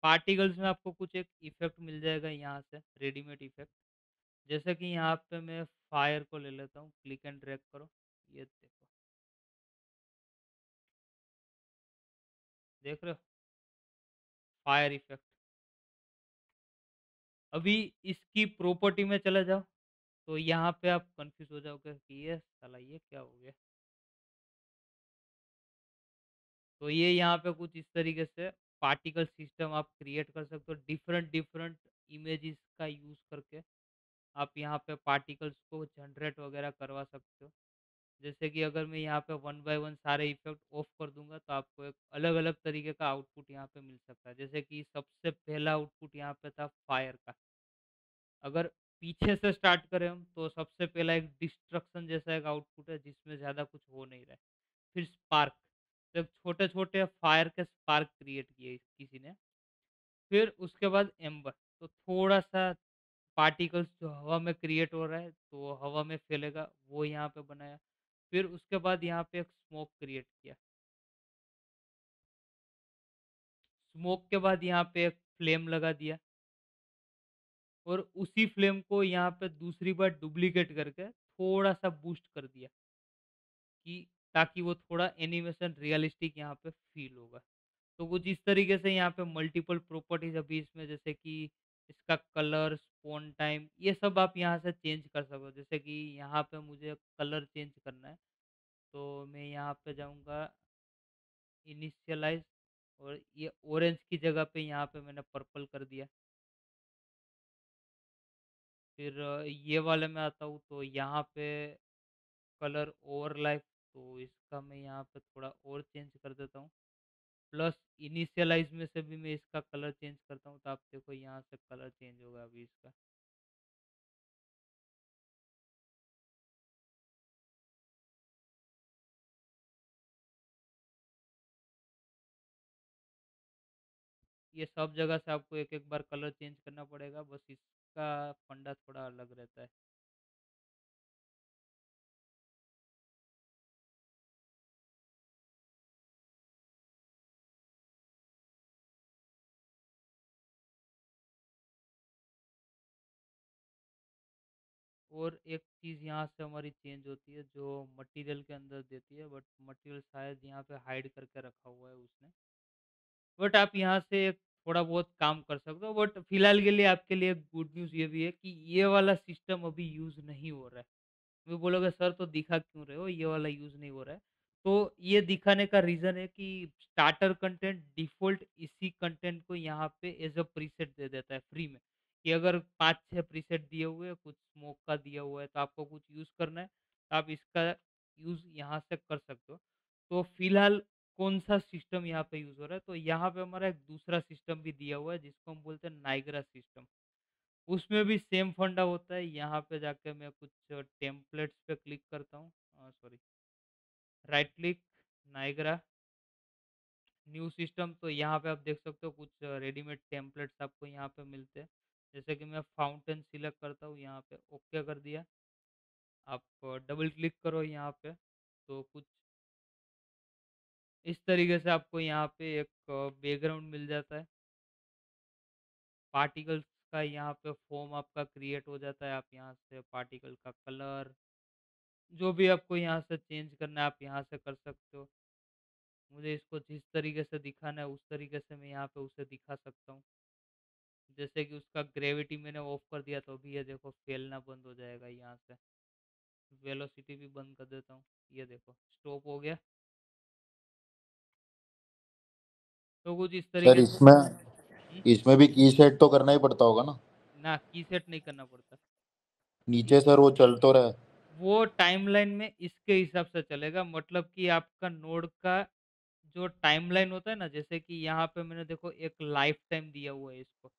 पार्टिकल्स में आपको कुछ एक इफेक्ट मिल जाएगा यहाँ से, रेडीमेड इफेक्ट। जैसे कि यहाँ पे मैं फायर को ले लेता हूँ, क्लिक एंड ड्रैग करो। ये देखो, देख रहे हो फायर इफेक्ट। अभी इसकी प्रॉपर्टी में चले जाओ तो यहाँ पे आप कंफ्यूज हो जाओगे कि ये साला ये क्या हो गया। तो ये यहाँ पे कुछ इस तरीके से पार्टिकल सिस्टम आप क्रिएट कर सकते हो डिफरेंट डिफरेंट इमेजेस का यूज़ करके। आप यहाँ पे पार्टिकल्स को जनरेट वगैरह करवा सकते हो। जैसे कि अगर मैं यहाँ पे वन बाय वन सारे इफेक्ट ऑफ कर दूंगा तो आपको एक अलग अलग तरीके का आउटपुट यहाँ पे मिल सकता है। जैसे कि सबसे पहला आउटपुट यहाँ पे था फायर का। अगर पीछे से स्टार्ट करें हम तो सबसे पहला एक डिस्ट्रक्शन जैसा एक आउटपुट है जिसमें ज़्यादा कुछ हो नहीं रहा है। फिर स्पार्क, जब छोटे छोटे फायर के स्पार्क क्रिएट किए किसी ने। फिर उसके बाद एम्बर, तो थोड़ा सा पार्टिकल्स जो हवा में क्रिएट हो रहा है तो हवा में फैलेगा, वो यहाँ पे बनाया। फिर उसके बाद यहाँ पे एक स्मोक क्रिएट किया। स्मोक के बाद यहाँ पे एक फ्लेम लगा दिया और उसी फ्लेम को यहाँ पे दूसरी बार डुप्लीकेट करके थोड़ा सा बूस्ट कर दिया कि ताकि वो थोड़ा एनिमेशन रियलिस्टिक यहाँ पे फील होगा। तो कुछ इस तरीके से यहाँ पे मल्टीपल प्रॉपर्टीज अभी इसमें, जैसे कि इसका कलर, स्पॉन टाइम, ये सब आप यहाँ से चेंज कर सकते हो। जैसे कि यहाँ पे मुझे कलर चेंज करना है तो मैं यहाँ पे जाऊँगा इनिशियलाइज, और ये ऑरेंज की जगह पे यहाँ पे मैंने पर्पल कर दिया। फिर ये वाले में आता हूँ तो यहाँ पे कलर ओवर लाइफ, तो इसका मैं यहाँ पे थोड़ा और चेंज कर देता हूँ। प्लस इनिशियलाइज में से भी मैं इसका कलर चेंज करता हूँ तो आप देखो यहाँ से कलर चेंज होगा अभी इसका। ये सब जगह से आपको एक एक बार कलर चेंज करना पड़ेगा बस इस का फंडा थोड़ा अलग रहता है। और एक चीज़ यहाँ से हमारी चेंज होती है जो मटेरियल के अंदर देती है, बट मटेरियल शायद यहाँ पे हाइड करके रखा हुआ है उसने। बट आप यहाँ से थोड़ा बहुत काम कर सकते हो, बट फिलहाल के लिए आपके लिए गुड न्यूज़ ये भी है कि ये वाला सिस्टम अभी यूज़ नहीं हो रहा है। भी बोलोगे सर तो दिखा क्यों रहे हो, ये वाला यूज़ नहीं हो रहा है। तो ये दिखाने का रीज़न है कि स्टार्टर कंटेंट डिफ़ॉल्ट इसी कंटेंट को यहाँ पे एज़ अ प्रीसेट दे देता है फ्री में, कि अगर 5-6 प्रीसेट दिए हुए हैं, कुछ स्मोक का दिया हुआ है, तो आपको कुछ यूज़ करना है, तो आप इसका यूज़ यहाँ से कर सकते हो। तो फिलहाल कौन-सा सिस्टम यहाँ पे यूज़ हो रहा है, तो यहाँ पे हमारा एक दूसरा सिस्टम भी दिया हुआ है जिसको हम बोलते हैं नाइग्रा सिस्टम। उसमें भी सेम फंडा होता है। यहाँ पे जाके मैं कुछ टेम्पलेट्स पे क्लिक करता हूँ, sorry, right click, Niagara, new system. तो यहाँ पे आप देख सकते हो कुछ रेडीमेड टेम्पलेट्स आपको यहाँ पे मिलते हैं। जैसे कि मैं फाउंटेन सिलेक्ट करता हूँ, यहाँ पे ओके कर दिया। आप डबल क्लिक करो यहाँ पे, तो कुछ इस तरीके से आपको यहाँ पे एक बैकग्राउंड मिल जाता है। पार्टिकल्स का यहाँ पे फॉर्म आपका क्रिएट हो जाता है। आप यहाँ से पार्टिकल का कलर, जो भी आपको यहाँ से चेंज करना है, आप यहाँ से कर सकते हो। मुझे इसको जिस तरीके से दिखाना है, उस तरीके से मैं यहाँ पे उसे दिखा सकता हूँ। जैसे कि उसका ग्रेविटी मैंने ऑफ कर दिया, तो अभी ये देखो फैलना बंद हो जाएगा यहाँ से। वेलोसिटी भी बंद कर देता हूँ, ये देखो स्टॉप हो गया। तो कुछ इस सर तरीके से इसमें हुँ, इसमें भी की सेट तो करना ही पड़ता होगा ना? ना की सेट नहीं करना पड़ता। नीचे सर वो चल तो रहा है। वो टाइमलाइन में इसके हिसाब से चलेगा, मतलब कि आपका नोड का जो टाइमलाइन होता है ना, जैसे कि यहाँ पे मैंने देखो एक लाइफ टाइम दिया हुआ है इसको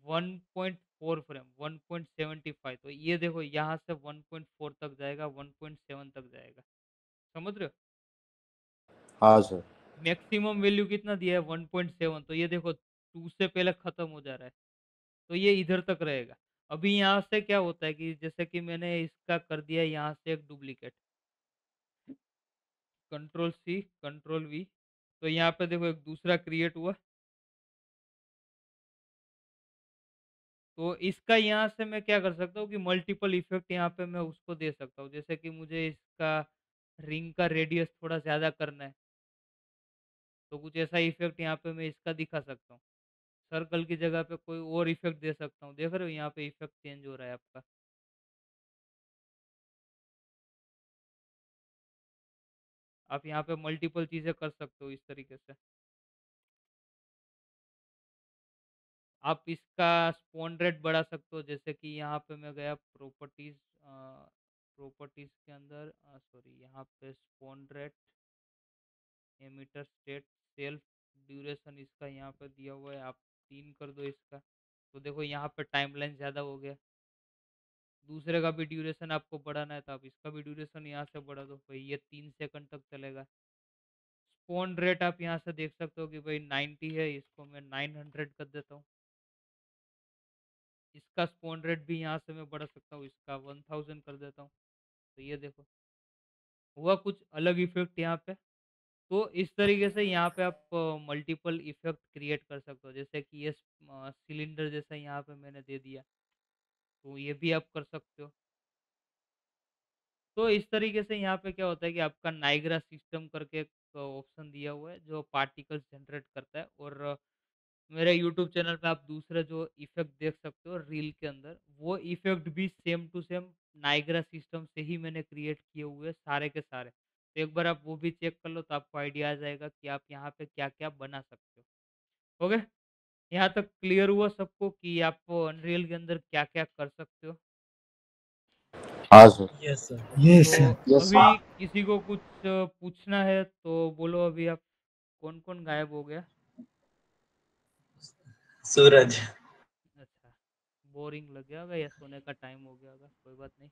1.4 फ्रेम, 1.75, तो ये देखो यहाँ से 1.4 तक जाएगा, 1.7 तक जाएगा, समझ रहे हो? हाँ सर। मैक्सिमम वैल्यू कितना दिया है 1.7, तो ये देखो 2 से पहले खत्म हो जा रहा है, तो ये इधर तक रहेगा। अभी यहाँ से क्या होता है कि जैसे कि मैंने इसका कर दिया यहाँ से एक duplicate, control C, control V, तो यहाँ पे देखो एक दूसरा क्रिएट हुआ। तो इसका यहाँ से मैं क्या कर सकता हूँ कि मल्टीपल इफेक्ट यहाँ पे मैं उसको दे सकता हूँ। जैसे कि मुझे इसका रिंग का रेडियस थोड़ा ज़्यादा करना है, तो कुछ ऐसा इफेक्ट यहाँ पे मैं इसका दिखा सकता हूँ। सर्कल की जगह पे कोई और इफेक्ट दे सकता हूँ। देख रहे हो यहाँ पे इफेक्ट चेंज हो रहा है आपका। आप यहाँ पे मल्टीपल चीज़ें कर सकते हो इस तरीके से। आप इसका स्पॉन रेट बढ़ा सकते हो, जैसे कि यहाँ पे मैं गया प्रॉपर्टीज़, प्रॉपर्टीज़ के अंदर, सॉरी, यहाँ पे spawn rate, emitter state, self duration इसका यहाँ पे दिया हुआ है, आप 3 कर दो इसका, तो देखो यहाँ पे टाइमलाइन ज़्यादा हो गया। दूसरे का भी ड्यूरेशन आपको बढ़ाना है, तो आप इसका भी ड्यूरेशन यहाँ से बढ़ा दो भाई, ये 3 सेकंड तक चलेगा। स्पॉन रेट आप यहाँ से देख सकते हो कि भाई 90 है, इसको मैं 900 कर देता हूँ। इसका स्पॉन रेट भी यहाँ से मैं बढ़ा सकता हूँ, इसका 1000 कर देता हूँ। तो ये देखो हुआ कुछ अलग इफेक्ट यहाँ पे। तो इस तरीके से यहाँ पे आप मल्टीपल इफेक्ट क्रिएट कर सकते हो, जैसे कि ये सिलेंडर जैसा यहाँ पे मैंने दे दिया, तो ये भी आप कर सकते हो। तो इस तरीके से यहाँ पे क्या होता है कि आपका नाइग्रा सिस्टम करके एक ऑप्शन दिया हुआ है जो पार्टिकल्स जनरेट करता है। और मेरे यूट्यूब चैनल पे आप दूसरे जो इफेक्ट देख सकते हो रील के अंदर, वो इफेक्ट भी same to same Niagara system से ही मैंने क्रिएट किए हुए हैं सारे के सारे। तो एक बार आप वो भी चेक कर लो, तो आपको आइडिया आ जाएगा कि आप यहाँ पे क्या क्या बना सकते हो। ओके, यहाँ तक क्लियर हुआ सबको कि आप अनरियल के अंदर क्या क्या कर सकते हो? हाँ सर। Yes sir. यस तो सर। यस अभी सर। किसी को कुछ पूछना है तो बोलो। अभी आप कौन कौन गायब हो गया? सूरज। अच्छा, बोरिंग लग गया होगा या सोने का टाइम हो गया होगा, कोई बात नहीं।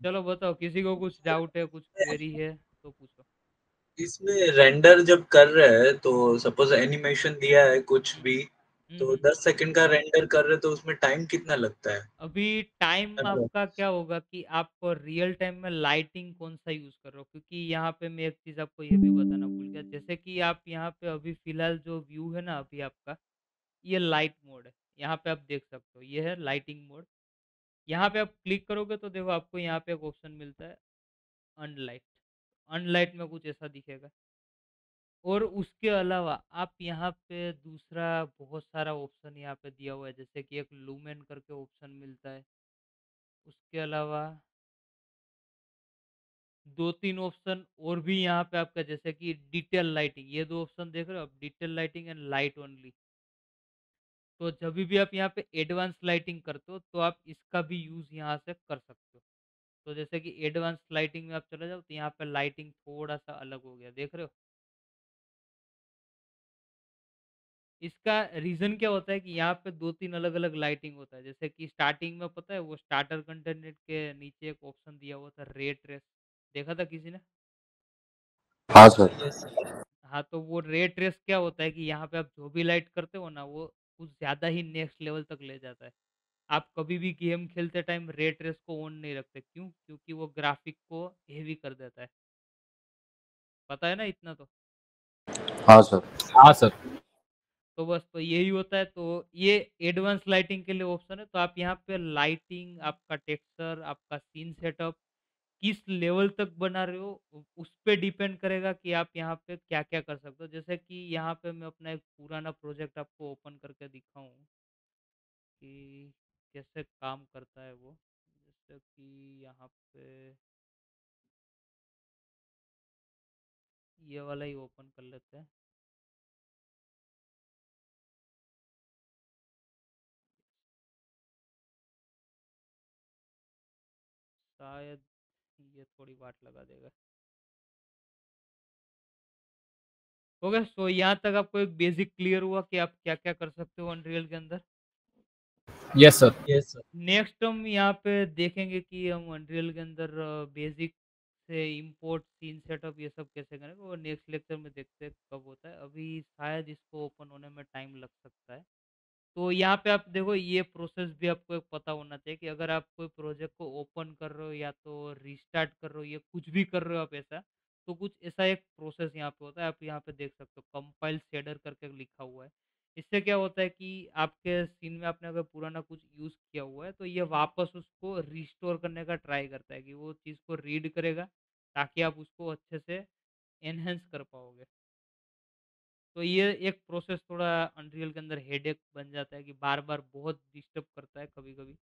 चलो बताओ, किसी को कुछ डाउट है, कुछ क्वेरी है तो पूछो। इसमें रेंडर जब कर रहे हैं तो सपोज एनिमेशन दिया है कुछ हम्म, भी, तो 10 सेकंड का रेंडर कर रहे तो उसमें टाइम कितना लगता है? अभी टाइम मतलब आपका क्या होगा कि आप रियल टाइम में लाइटिंग कौन-सा यूज़ कर रहे हो? क्योंकि यहाँ पे मैं एक चीज़ आपको ये भी बताना भूल गया, जैसे कि आप यहाँ पे अभी फ़िलहाल जो व्यू है ना अभी आपका, ये लाइट मोड है। यहाँ पे आप देख सकते हो, ये है लाइटिंग मोड। यहाँ पे आप क्लिक करोगे तो देखो आपको यहाँ पे एक ऑप्शन मिलता है अनलाइट। अनलाइट में कुछ ऐसा दिखेगा और उसके अलावा आप यहाँ पे दूसरा बहुत सारा ऑप्शन यहाँ पे दिया हुआ है, जैसे कि एक लूमेन करके ऑप्शन मिलता है। उसके अलावा 2-3 ऑप्शन और भी यहाँ पे आपका, जैसे कि डिटेल लाइटिंग, ये 2 ऑप्शन देख रहे हो आप, detail lighting and light only. तो जभी भी आप यहाँ पे एडवांस लाइटिंग करते हो तो आप इसका भी यूज़ यहाँ से कर सकते हो। तो जैसे कि एडवांस लाइटिंग में आप चले जाओ तो यहाँ पे लाइटिंग थोड़ा-सा अलग हो गया, देख रहे हो? इसका रीज़न क्या होता है कि यहाँ पे 2-3 अलग-अलग लाइटिंग होता है। जैसे कि स्टार्टिंग में पता है वो स्टार्टर कंटेंट के नीचे एक ऑप्शन दिया हुआ था रे ट्रेस, देखा था किसी ने? हाँ सर। Yes sir. हाँ, तो वो रे ट्रेस क्या होता है कि यहाँ पे आप जो भी लाइट करते हो ना, वो कुछ ज़्यादा ही नेक्स्ट लेवल तक ले जाता है। आप कभी भी गेम खेलते टाइम रे ट्रेस को ऑन नहीं रखते, क्यों? क्योंकि वो ग्राफ़िक को हेवी कर देता है। पता है ना इतना तो? हाँ सर। हाँ सर। तो बस तो यही होता है, तो ये एडवांस लाइटिंग के लिए ऑप्शन है। तो आप यहाँ पे लाइटिंग, आपका टेक्सचर, आपका सीन सेटअप किस लेवल तक बना रहे हो उस पे डिपेंड करेगा कि आप यहाँ पे क्या-क्या कर सकते हो। जैसे कि यहाँ पे मैं अपना एक पुराना प्रोजेक्ट आपको ओपन करके दिखाऊँ कि कैसे काम करता है वो। जैसे कि यहाँ पे ये वाला ही ओपन कर लेते हैं। शायद ये थोड़ी वाट लगा देगा। हो गया? सो यहाँ तक आपको एक बेसिक क्लियर हुआ कि आप क्या-क्या कर सकते हो अनरियल के अंदर। Yes sir. Yes sir. Next हम यहाँ पे देखेंगे कि हम अनरियल के अंदर बेसिक से इंपोर्ट सीन सेटअप ये सब कैसे करेंगे, वो नेक्स्ट लेक्चर में देखते हैं कब होता है। अभी शायद इसको ओपन होने में टाइम लग सकता है। तो यहाँ पे आप देखो ये प्रोसेस भी आपको एक पता होना चाहिए कि अगर आप कोई प्रोजेक्ट को ओपन कर रहे हो या तो रीस्टार्ट कर रहे हो या कुछ भी कर रहे हो आप ऐसा, तो कुछ ऐसा एक प्रोसेस यहाँ पे होता है। आप यहाँ पे देख सकते हो कंपाइल शेडर करके लिखा हुआ है। इससे क्या होता है कि आपके सीन में आपने अगर पुराना कुछ यूज़ किया हुआ है तो ये वापस उसको रिस्टोर करने का ट्राई करता है कि वो चीज़ को रीड करेगा ताकि आप उसको अच्छे से एनहेंस कर पाओगे। तो ये एक प्रोसेस थोड़ा अनरियल के अंदर हेडेक बन जाता है कि बार-बार बहुत डिस्टर्ब करता है कभी-कभी।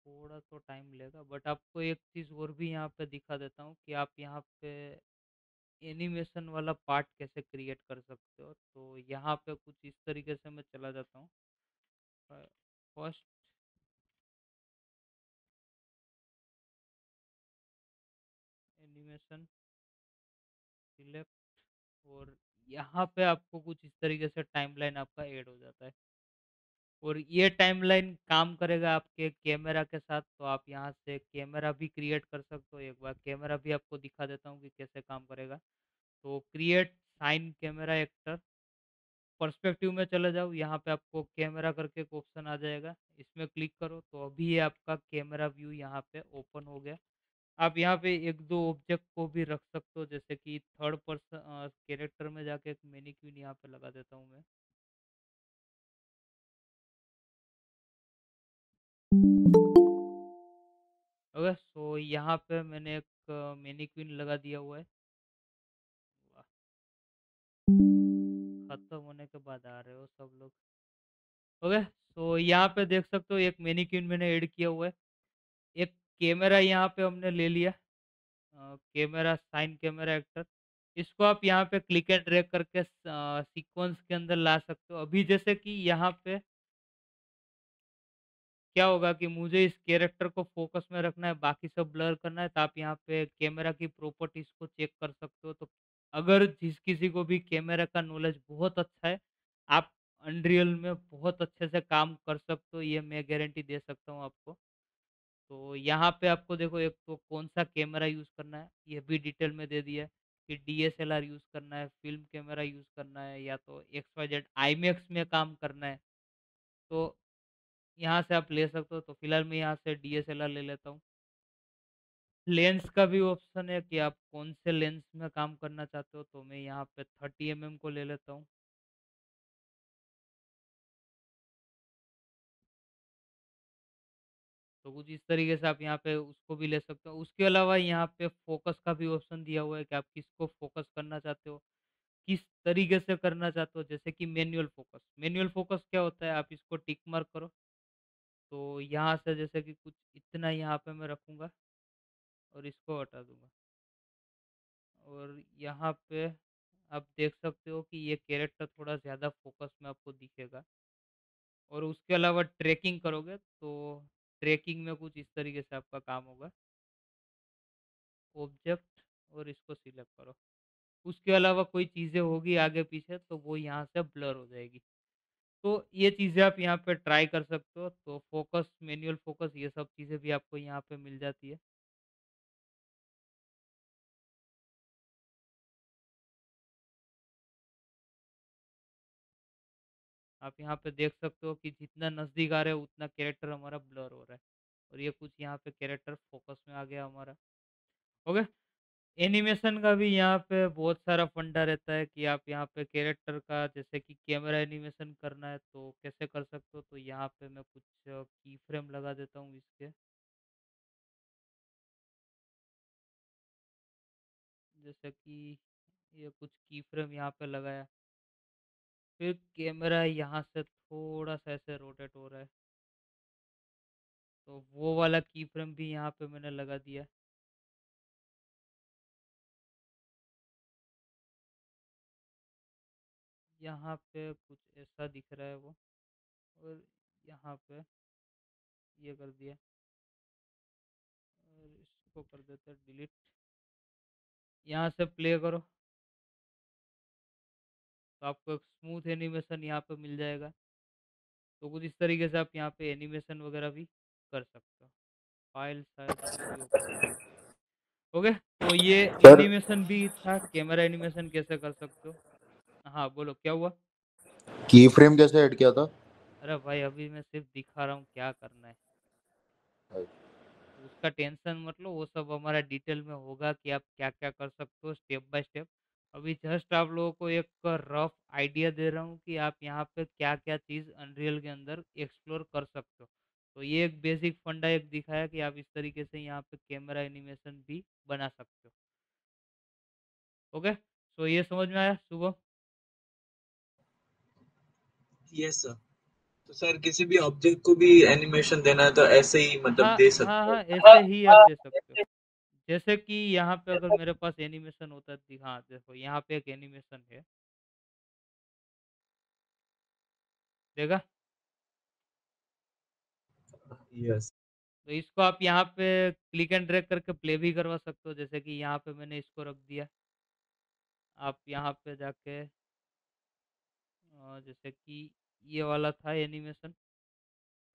थोड़ा तो टाइम लेगा बट आपको एक चीज़ और भी यहाँ पे दिखा देता हूँ कि आप यहाँ पे एनिमेशन वाला पार्ट कैसे क्रिएट कर सकते हो। तो यहाँ पे कुछ इस तरीके से मैं चला जाता हूँ। फर्स्ट एनिमेशन सिलेक्ट और यहाँ पे आपको कुछ इस तरीके से टाइमलाइन आपका ऐड हो जाता है और ये टाइमलाइन काम करेगा आपके कैमरा के साथ। तो आप यहाँ से कैमरा भी क्रिएट कर सकते हो। एक बार कैमरा भी आपको दिखा देता हूँ कि कैसे काम करेगा। तो create cine camera actor, perspective में चले जाओ, यहाँ पे आपको कैमरा करके एक ऑप्शन आ जाएगा, इसमें क्लिक करो तो अभी ये आपका कैमरा व्यू यहाँ पे ओपन हो गया। आप यहाँ पे 1-2 ऑब्जेक्ट को भी रख सकते हो, जैसे कि थर्ड पर्सन कैरेक्टर में जाके एक मैनीक्विन यहाँ पे लगा देता हूँ मैं। ओके, सो यहाँ पे मैंने एक मैनीक्विन लगा दिया हुआ है। वाह! खत्म होने के बाद आ रहे हो सब लोग। ओके, सो यहाँ पे देख सकते हो एक मैनीक्विन मैंने ऐड किया हुआ है। एक कैमरा यहाँ पे हमने ले लिया, कैमरा साइन कैमरा एक्टर। इसको आप यहाँ पे क्लिक एंड ड्रैग करके सीक्वेंस के अंदर ला सकते हो। अभी जैसे कि यहाँ पे क्या होगा कि मुझे इस कैरेक्टर को फ़ोकस में रखना है, बाकी सब ब्लर करना है, तो आप यहाँ पे कैमरा की प्रॉपर्टीज़ को चेक कर सकते हो। तो अगर जिस किसी को भी कैमरा का नॉलेज बहुत अच्छा है, आप अनरियल में बहुत अच्छे से काम कर सकते हो, ये मैं गारंटी दे सकता हूँ आपको। तो यहाँ पे आपको देखो एक तो कौन-सा कैमरा यूज़ करना है, ये भी डिटेल में दे दिया है कि डीएसएलआर यूज़ करना है, फ़िल्म कैमरा यूज़ करना है या तो एक्स-वाई-जेड आईमैक्स में काम करना है। तो यहाँ से आप ले सकते हो, तो फिलहाल मैं यहाँ से डीएसएलआर ले लेता हूँ। लेंस का भी ऑप्शन है कि आप कौन से लेंस में काम करना चाहते हो, तो मैं यहाँ पे 30 एमएम को ले लेता हूँ। तो कुछ इस तरीके से आप यहाँ पे उसको भी ले सकते हो। उसके अलावा यहाँ पे फ़ोकस का भी ऑप्शन दिया हुआ है कि आप किसको फ़ोकस करना चाहते हो, किस तरीके से करना चाहते हो, जैसे कि मैनुअल फ़ोकस। मैनुअल फ़ोकस क्या होता है, आप इसको टिक मार्क करो, तो यहाँ से जैसे कि कुछ इतना यहाँ पे मैं रखूँगा और इसको हटा दूँगा। और यहाँ पे आप देख सकते हो कि ये कैरेक्टर थोड़ा ज़्यादा फ़ोकस में आपको दिखेगा। और उसके अलावा ट्रैकिंग करोगे तो ट्रैकिंग में कुछ इस तरीके से आपका काम होगा। ऑब्जेक्ट और इसको सिलेक्ट करो। उसके अलावा कोई चीज़ें होगी आगे-पीछे तो वो यहाँ से ब्लर हो जाएगी। तो ये चीज़ें आप यहाँ पे ट्राई कर सकते हो। तो फ़ोकस, मैनुअल फ़ोकस ये सब चीज़ें भी आपको यहाँ पे मिल जाती है। आप यहाँ पे देख सकते हो कि जितना नज़दीक आ रहे हो उतना कैरेक्टर हमारा ब्लर हो रहा है। और ये कुछ यहाँ पे कैरेक्टर फ़ोकस में आ गया हमारा। हो गया? एनिमेशन का भी यहाँ पे बहुत सारा फंडा रहता है कि आप यहाँ पे कैरेक्टर का जैसे कि कैमरा एनिमेशन करना है तो कैसे कर सकते हो। तो यहाँ पे मैं कुछ की फ्रेम लगा देता हूँ इसके, जैसे कि ये कुछ की फ्रेम यहाँ पे लगाया। फिर कैमरा यहाँ से थोड़ा सा ऐसे रोटेट हो रहा है, तो वो वाला की फ्रेम भी यहाँ पे मैंने लगा दिया। यहाँ पे कुछ ऐसा दिख रहा है वो। और यहाँ पे ये कर दिया और इसको कर देते हैं डिलीट। यहाँ से प्ले करो तो आपको एक स्मूथ एनिमेशन यहाँ पे मिल जाएगा। तो कुछ इस तरीके से आप यहाँ पे एनिमेशन वगैरह भी कर सकते हो। फाइल शायद स्टूडियो फाइल। ओके, तो ये सर एनिमेशन भी था, कैमरा एनिमेशन कैसे कर सकते हो। हाँ बोलो क्या हुआ। की फ्रेम कैसे ऐड किया था? अरे भाई अभी मैं सिर्फ दिखा रहा हूँ क्या करना है, उसका टेंशन मत लो, वो सब हमारा डिटेल में होगा कि आप क्या क्या कर सकते हो स्टेप बाय स्टेप। अभी जस्ट आप लोगों को एक रफ आइडिया दे रहा हूँ कि आप यहाँ पे क्या क्या चीज़ अनरियल के अंदर एक्सप्लोर कर सकते हो। तो ये एक बेसिक फंडा एक दिखाया कि आप इस तरीके से यहाँ पे कैमरा एनिमेशन भी बना सकते हो। ओके, सो ये समझ में आया शुभम। Yes sir. तो सर किसी भी ऑब्जेक्ट को भी एनिमेशन देना है तो ऐसे ही मतलब हाँ दे हाँ सकते हाँ, हैं। ऐसे ही आप दे सकते हो। जैसे कि यहाँ पे अगर मेरे पास एनिमेशन होता हाँ देखो यहाँ पे एक एनिमेशन है, देखा। यस। तो इसको आप यहाँ पे क्लिक एंड ड्रैग करके प्ले भी करवा सकते हो, जैसे कि यहाँ पे मैंने इसको रख दिया। आप यहाँ पे जाके जैसे कि ये वाला था एनिमेशन,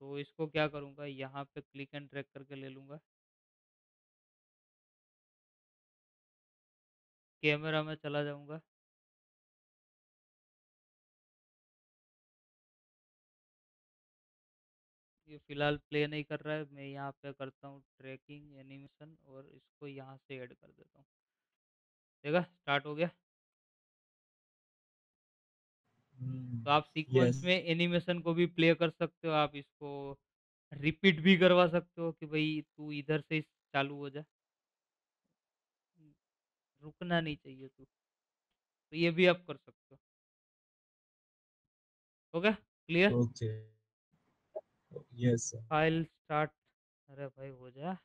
तो इसको क्या करूँगा यहाँ पे क्लिक एंड ड्रैग करके ले लूँगा, कैमरा में चला जाऊँगा। ये फिलहाल प्ले नहीं कर रहा है, मैं यहाँ पे करता हूँ ट्रैकिंग एनिमेशन और इसको यहाँ से ऐड कर देता हूँ। देखा स्टार्ट हो गया। तो आप सीक्वेंस यस। में एनिमेशन को भी प्ले कर सकते हो, आप इसको रिपीट भी करवा सकते हो कि भाई तू इधर से चालू हो जा, रुकना नहीं चाहिए तू। तो ये भी आप कर सकते हो। Okay clear. Okay. Yes sir. File start. अरे भाई हो जा,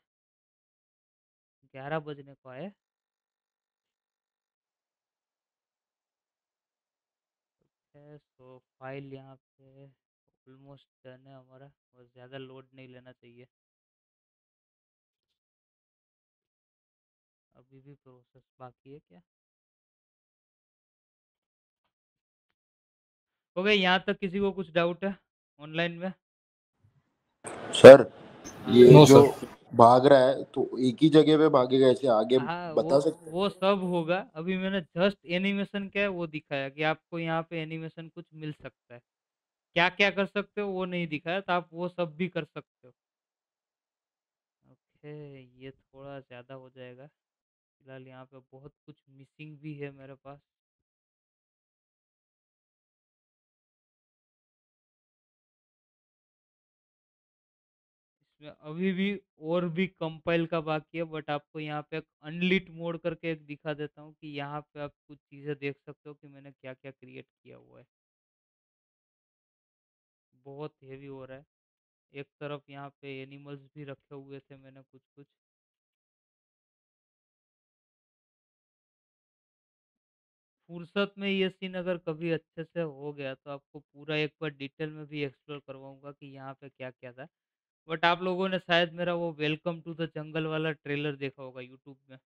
11 बजने को आए। है सो फाइल यहाँ पे ऑलमोस्ट डन है हमारा, बस ज़्यादा लोड नहीं लेना चाहिए। अभी भी प्रोसेस बाकी है क्या? हो गया यहाँ तक? किसी को कुछ डाउट है ऑनलाइन में? सर हाँ ये नो जो सर। भाग रहा है तो एक ही जगह पे भागेगा, ऐसे आगे हाँ, बता सकते हैं? वो सब होगा। अभी मैंने जस्ट एनिमेशन क्या है वो दिखाया कि आपको यहाँ पे एनिमेशन कुछ मिल सकता है। क्या क्या कर सकते हो वो नहीं दिखाया, तो आप वो सब भी कर सकते हो। ओके, ये थोड़ा ज़्यादा हो जाएगा। फिलहाल यहाँ पे बहुत कुछ मिसिंग भी है मेरे पास। इसमें अभी भी और भी कंपाइल का बाकी है, बट आपको यहाँ पे एक अनलिट मोड करके एक दिखा देता हूँ कि यहाँ पे आप कुछ चीज़ें देख सकते हो कि मैंने क्या क्या क्रिएट किया हुआ है। बहुत हेवी हो रहा है। एक तरफ यहाँ पे एनिमल्स भी रखे हुए थे मैंने कुछ कुछ। फुर्सत में ये सीन अगर कभी अच्छे से हो गया तो आपको पूरा एक बार डिटेल में भी एक्सप्लोर करवाऊंगा कि यहाँ पे क्या क्या था। बट आप लोगों ने शायद मेरा वो वेलकम टू द जंगल वाला ट्रेलर देखा होगा यूट्यूब में।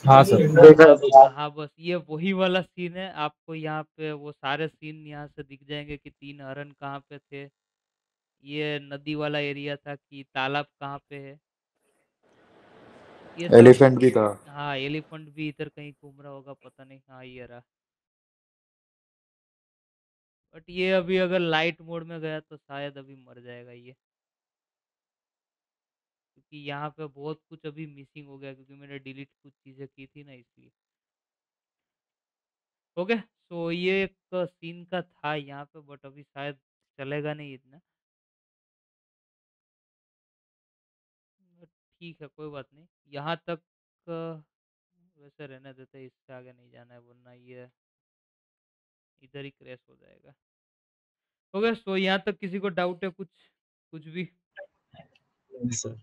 हाँ सर। देखा देखा। हाँ, बस ये वही वाला सीन है। आपको यहाँ पे वो सारे सीन यहाँ से दिख जाएंगे कि 3 हरन कहाँ पे थे, ये नदी वाला एरिया था कि तालाब कहाँ पे है, ये सब। एलिफेंट भी था। हाँ, एलिफेंट भी इधर कहीं घूम रहा होगा, पता नहीं। हाँ, ये रहा। बट ये अभी अगर लाइट मोड में गया तो शायद अभी मर जाएगा ये, क्योंकि यहाँ पे बहुत कुछ अभी मिसिंग हो गया, क्योंकि मैंने डिलीट कुछ चीज़ें की थी ना, इसलिए। ओके, सो ये एक सीन का था यहाँ पे, बट अभी शायद चलेगा नहीं इतना। बट ठीक है, कोई बात नहीं। यहाँ तक वैसे रहने देते हैं, इससे आगे नहीं जाना है, वरना ये इधर ही क्रैश हो जाएगा। ओके, सो यहाँ तक किसी को डाउट है कुछ? कुछ भी? सर।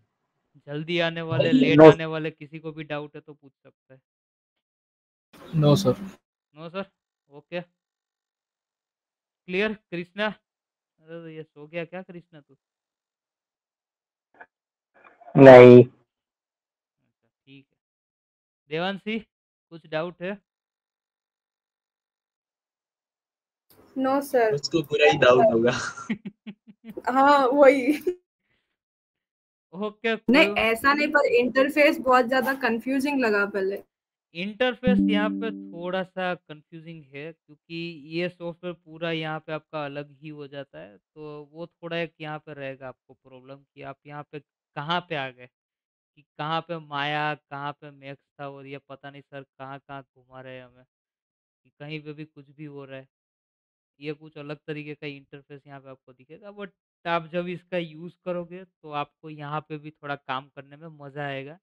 जल्दी आने वाले, लेट नो आने वाले, किसी को भी डाउट है तो पूछ सकते हैं। No sir. No sir? Okay, clear. Krishna? अरे तो ये सो गया क्या कृष्णा तू? नहीं। अच्छा, ठीक है। देवांशी, कुछ डाउट है? No sir. उसको पूरा ही डाउट होगा। हाँ वही। ओके, नहीं कोई। ऐसा नहीं, पर इंटरफेस बहुत ज्यादा कंफ्यूजिंग लगा पहले। इंटरफेस यहाँ पे थोड़ा सा कंफ्यूजिंग है, क्योंकि ये सॉफ्टवेयर पूरा यहाँ पे आपका अलग ही हो जाता है, तो वो थोड़ा एक यहाँ पे रहेगा आपको प्रॉब्लम कि आप यहाँ पे कहाँ पे आ गए, कि कहाँ पे माया, कहाँ पे मैक्स था, और ये पता नहीं सर कहाँ कहाँ घुमा रहे हैं हमें, कि कहीं पे भी कुछ भी हो रहा है। ये कुछ अलग तरीके का इंटरफेस यहाँ पे आपको दिखेगा, बट आप जब इसका यूज़ करोगे तो आपको यहाँ पे भी थोड़ा काम करने में मज़ा आएगा।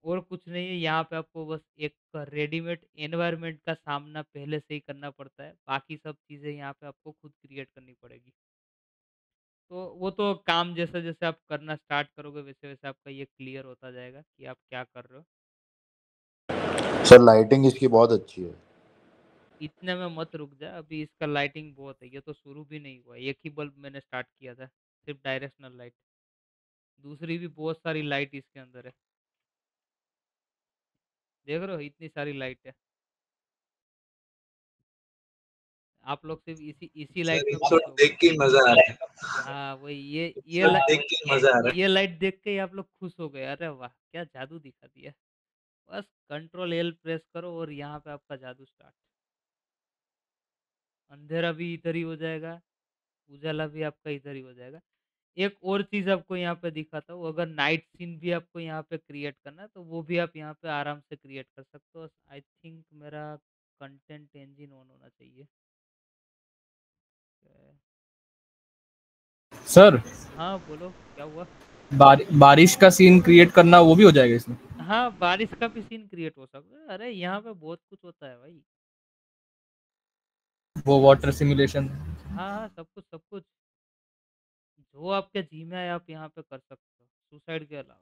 और कुछ नहीं है, यहाँ पे आपको बस एक रेडीमेड एनवायरनमेंट का सामना पहले से ही करना पड़ता है, बाकी सब चीज़ें यहाँ पे आपको खुद क्रिएट करनी पड़ेगी। तो वो तो काम जैसे जैसे आप करना स्टार्ट करोगे वैसे वैसे आपका ये क्लियर होता जाएगा कि आप क्या कर रहे हो। सर लाइटिंग इसकी बहुत अच्छी है। इतने में मत रुक जा, अभी इसका लाइटिंग बहुत है, ये तो शुरू भी नहीं हुआ। एक ही बल्ब मैंने स्टार्ट किया था, सिर्फ डायरेक्शनल लाइट। दूसरी भी बहुत सारी लाइट इसके अंदर है, देख रहे हो इतनी सारी लाइट है। आप लोग सिर्फ इसी इसी लाइट सर में खुश एपिसोड हो गए। देख के मजा आ रहा है। हाँ, वही एपिसोड देख के मजा आ रहा ये लाइट देख के ही आप लोग खुश हो गए। अरे वाह, क्या जादू दिखा दिया। बस कंट्रोल एल प्रेस करो और यहाँ पे आपका जादू स्टार्ट। अंधेरा भी इधर ही हो जाएगा, उजाला भी आपका इधर ही हो जाएगा। एक और चीज़ आपको यहाँ पे दिखाता हूँ, अगर नाइट सीन भी आपको यहाँ पे क्रिएट करना है तो वो भी आप यहाँ पे आराम से क्रिएट कर सकते हो। आई थिंक मेरा कंटेंट इंजन ऑन होना चाहिए। सर हाँ, बोलो क्या हुआ? बारिश का सीन क्रिएट करना वो भी हो जाएगा इसमें? हाँ, बारिश का भी सीन क्रिएट हो सकता है। अरे यहाँ पे बहुत कुछ होता है भाई। वो वाटर सिमुलेशन। हाँ हाँ, सब कुछ सब कुछ, जो आपके जी में आए आप यहाँ पे कर सकते हो, सुसाइड के अलावा।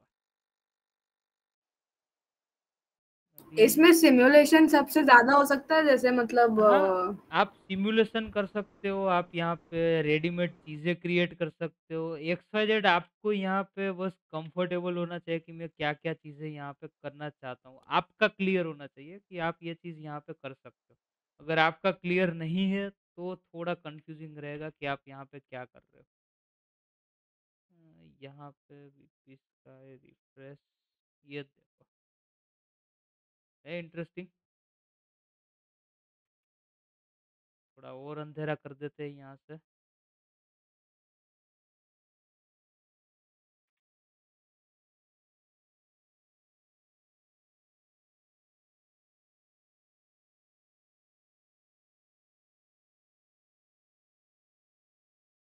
अभी इसमें सिमुलेशन सबसे ज्यादा हो सकता है, जैसे मतलब हाँ, आप सिमुलेशन कर सकते हो, आप यहाँ पे रेडीमेड चीज़ें क्रिएट कर सकते हो। XYZ आपको यहाँ पे बस कंफर्टेबल होना चाहिए कि मैं क्या-क्या चीज़ें यहाँ पे करना चाहता हूँ। आपका क्लियर होना चाहिए कि आप ये चीज़ यहाँ पे कर सकते हो। अगर आपका क्लियर नहीं है, तो थोड़ा कन्फ्यूज़िंग रहेगा कि आप यहाँ पे क्या कर रहे हो। यहाँ पे भी स्काई रिफ्रेश, ये देखो, है इंटरेस्टिंग। थोड़ा और अंधेरा कर देते हैं यहाँ से।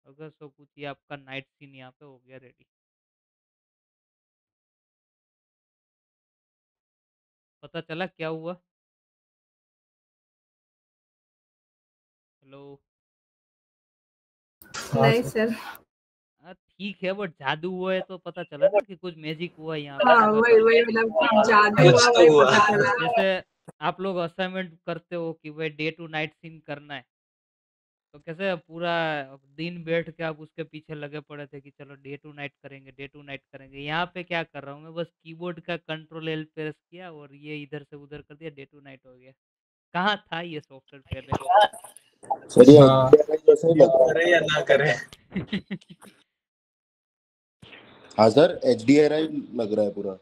अगर सो कुछ ये आपका नाइट सीन यहाँ पे हो गया रेडी। पता चला क्या हुआ? हेलो। हाँ नहीं सर। सर। ठीक है, बट जादू हुआ है तो पता चला ना कि कुछ मैजिक हुआ है यहाँ पे हाँ, पूरा का वही पूरा। वही मतलब कुछ जादू कुछ हुआ, तो वही हुआ। पता चला। जैसे आप लोग असाइनमेंट करते हो कि भाई डे टू नाइट सीन करना है, तो कैसे पूरा दिन बैठ के आप उसके पीछे लगे पड़े थे कि चलो डे टू नाइट करेंगे, डे टू नाइट करेंगे। यहाँ पे क्या कर रहा हूँ मैं, बस कीबोर्ड का कंट्रोल एल प्रेस किया और ये इधर से उधर कर दिया, डे टू नाइट हो गया। कहाँ था ये सॉफ्टवेयर पहले? सर ये हाँ HDRI जैसा ही यूज लग रहा करे है। या ना करे। हाँ सर, HDRI लग रहा है पूरा।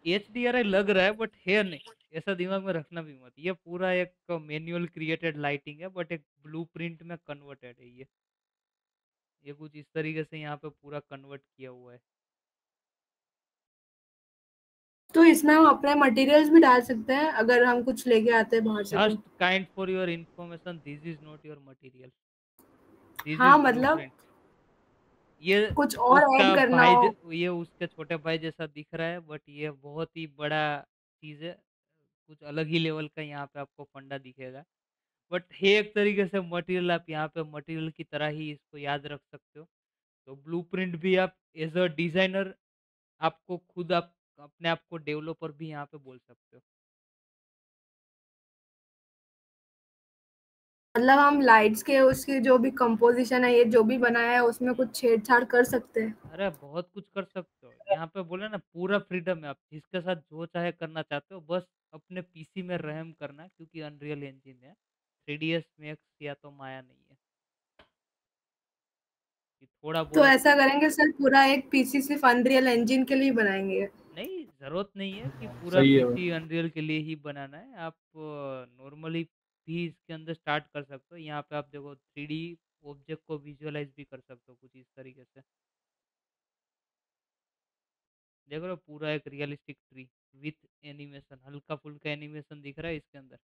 HDRI लग रहा है, बट है नहीं। ऐसा दिमाग में रखना भी मत। ये पूरा एक मैन्युअल क्रिएटेड लाइटिंग है, बट एक ब्लूप्रिंट में कन्वर्टेड है ये कुछ इस तरीके से यहाँ पे पूरा कन्वर्ट किया हुआ है। तो इसमें हम अपने मटेरियल्स भी डाल सकते हैं अगर हम कुछ लेके आते हैं बाहर से तो। Just kind for your information, this is not your material, this हाँ इज मतलब ब्लूप्रिंट। ये कुछ और उसका ऐड करना भाई हो। ये उसके छोटे भाई जैसा दिख रहा है, बट ये बहुत ही बड़ा चीज है। कुछ अलग ही लेवल का यहाँ पे आपको फंडा दिखेगा। बट है एक तरीके से मटेरियल, आप यहाँ पे मटेरियल की तरह ही इसको याद रख सकते हो। तो ब्लूप्रिंट भी आप एज अ डिजाइनर, आपको खुद आप अपने आप को डेवलपर भी यहाँ पे बोल सकते हो। मतलब हम लाइट्स के उसकी जो भी कंपोजिशन है, ये जो भी बनाया है उसमें कुछ छेड़छाड़ कर सकते हैं। अरे बहुत कुछ कर सकते हो यहाँ पे, बोले ना पूरा फ्रीडम है। आप जिसके साथ जो चाहे करना चाहते हो, बस अपने पीसी में रहम करना, क्योंकि अनरियल इंजन है। 3ds मैक्स या तो माया नहीं है कि थोड़ा तो बहुत। ऐसा करेंगे सर, पूरा एक पीसी सिर्फ अनरियल इंजन के लिए बनाएंगे। नहीं, जरूरत नहीं है कि पूरा सही है भाई। पीसी अनरियल के लिए ही बनाना है। आप नॉर्मली भी इसके अंदर स्टार्ट कर सकते हो। यहाँ पे आप देखो 3D ऑब्जेक्ट को विजुअलाइज भी कर सकते हो कुछ इस तरीके से। देख रहे हो, पूरा एक रियलिस्टिक ट्री विथ एनिमेशन, हल्का फुल्का एनिमेशन दिख रहा है इसके अंदर।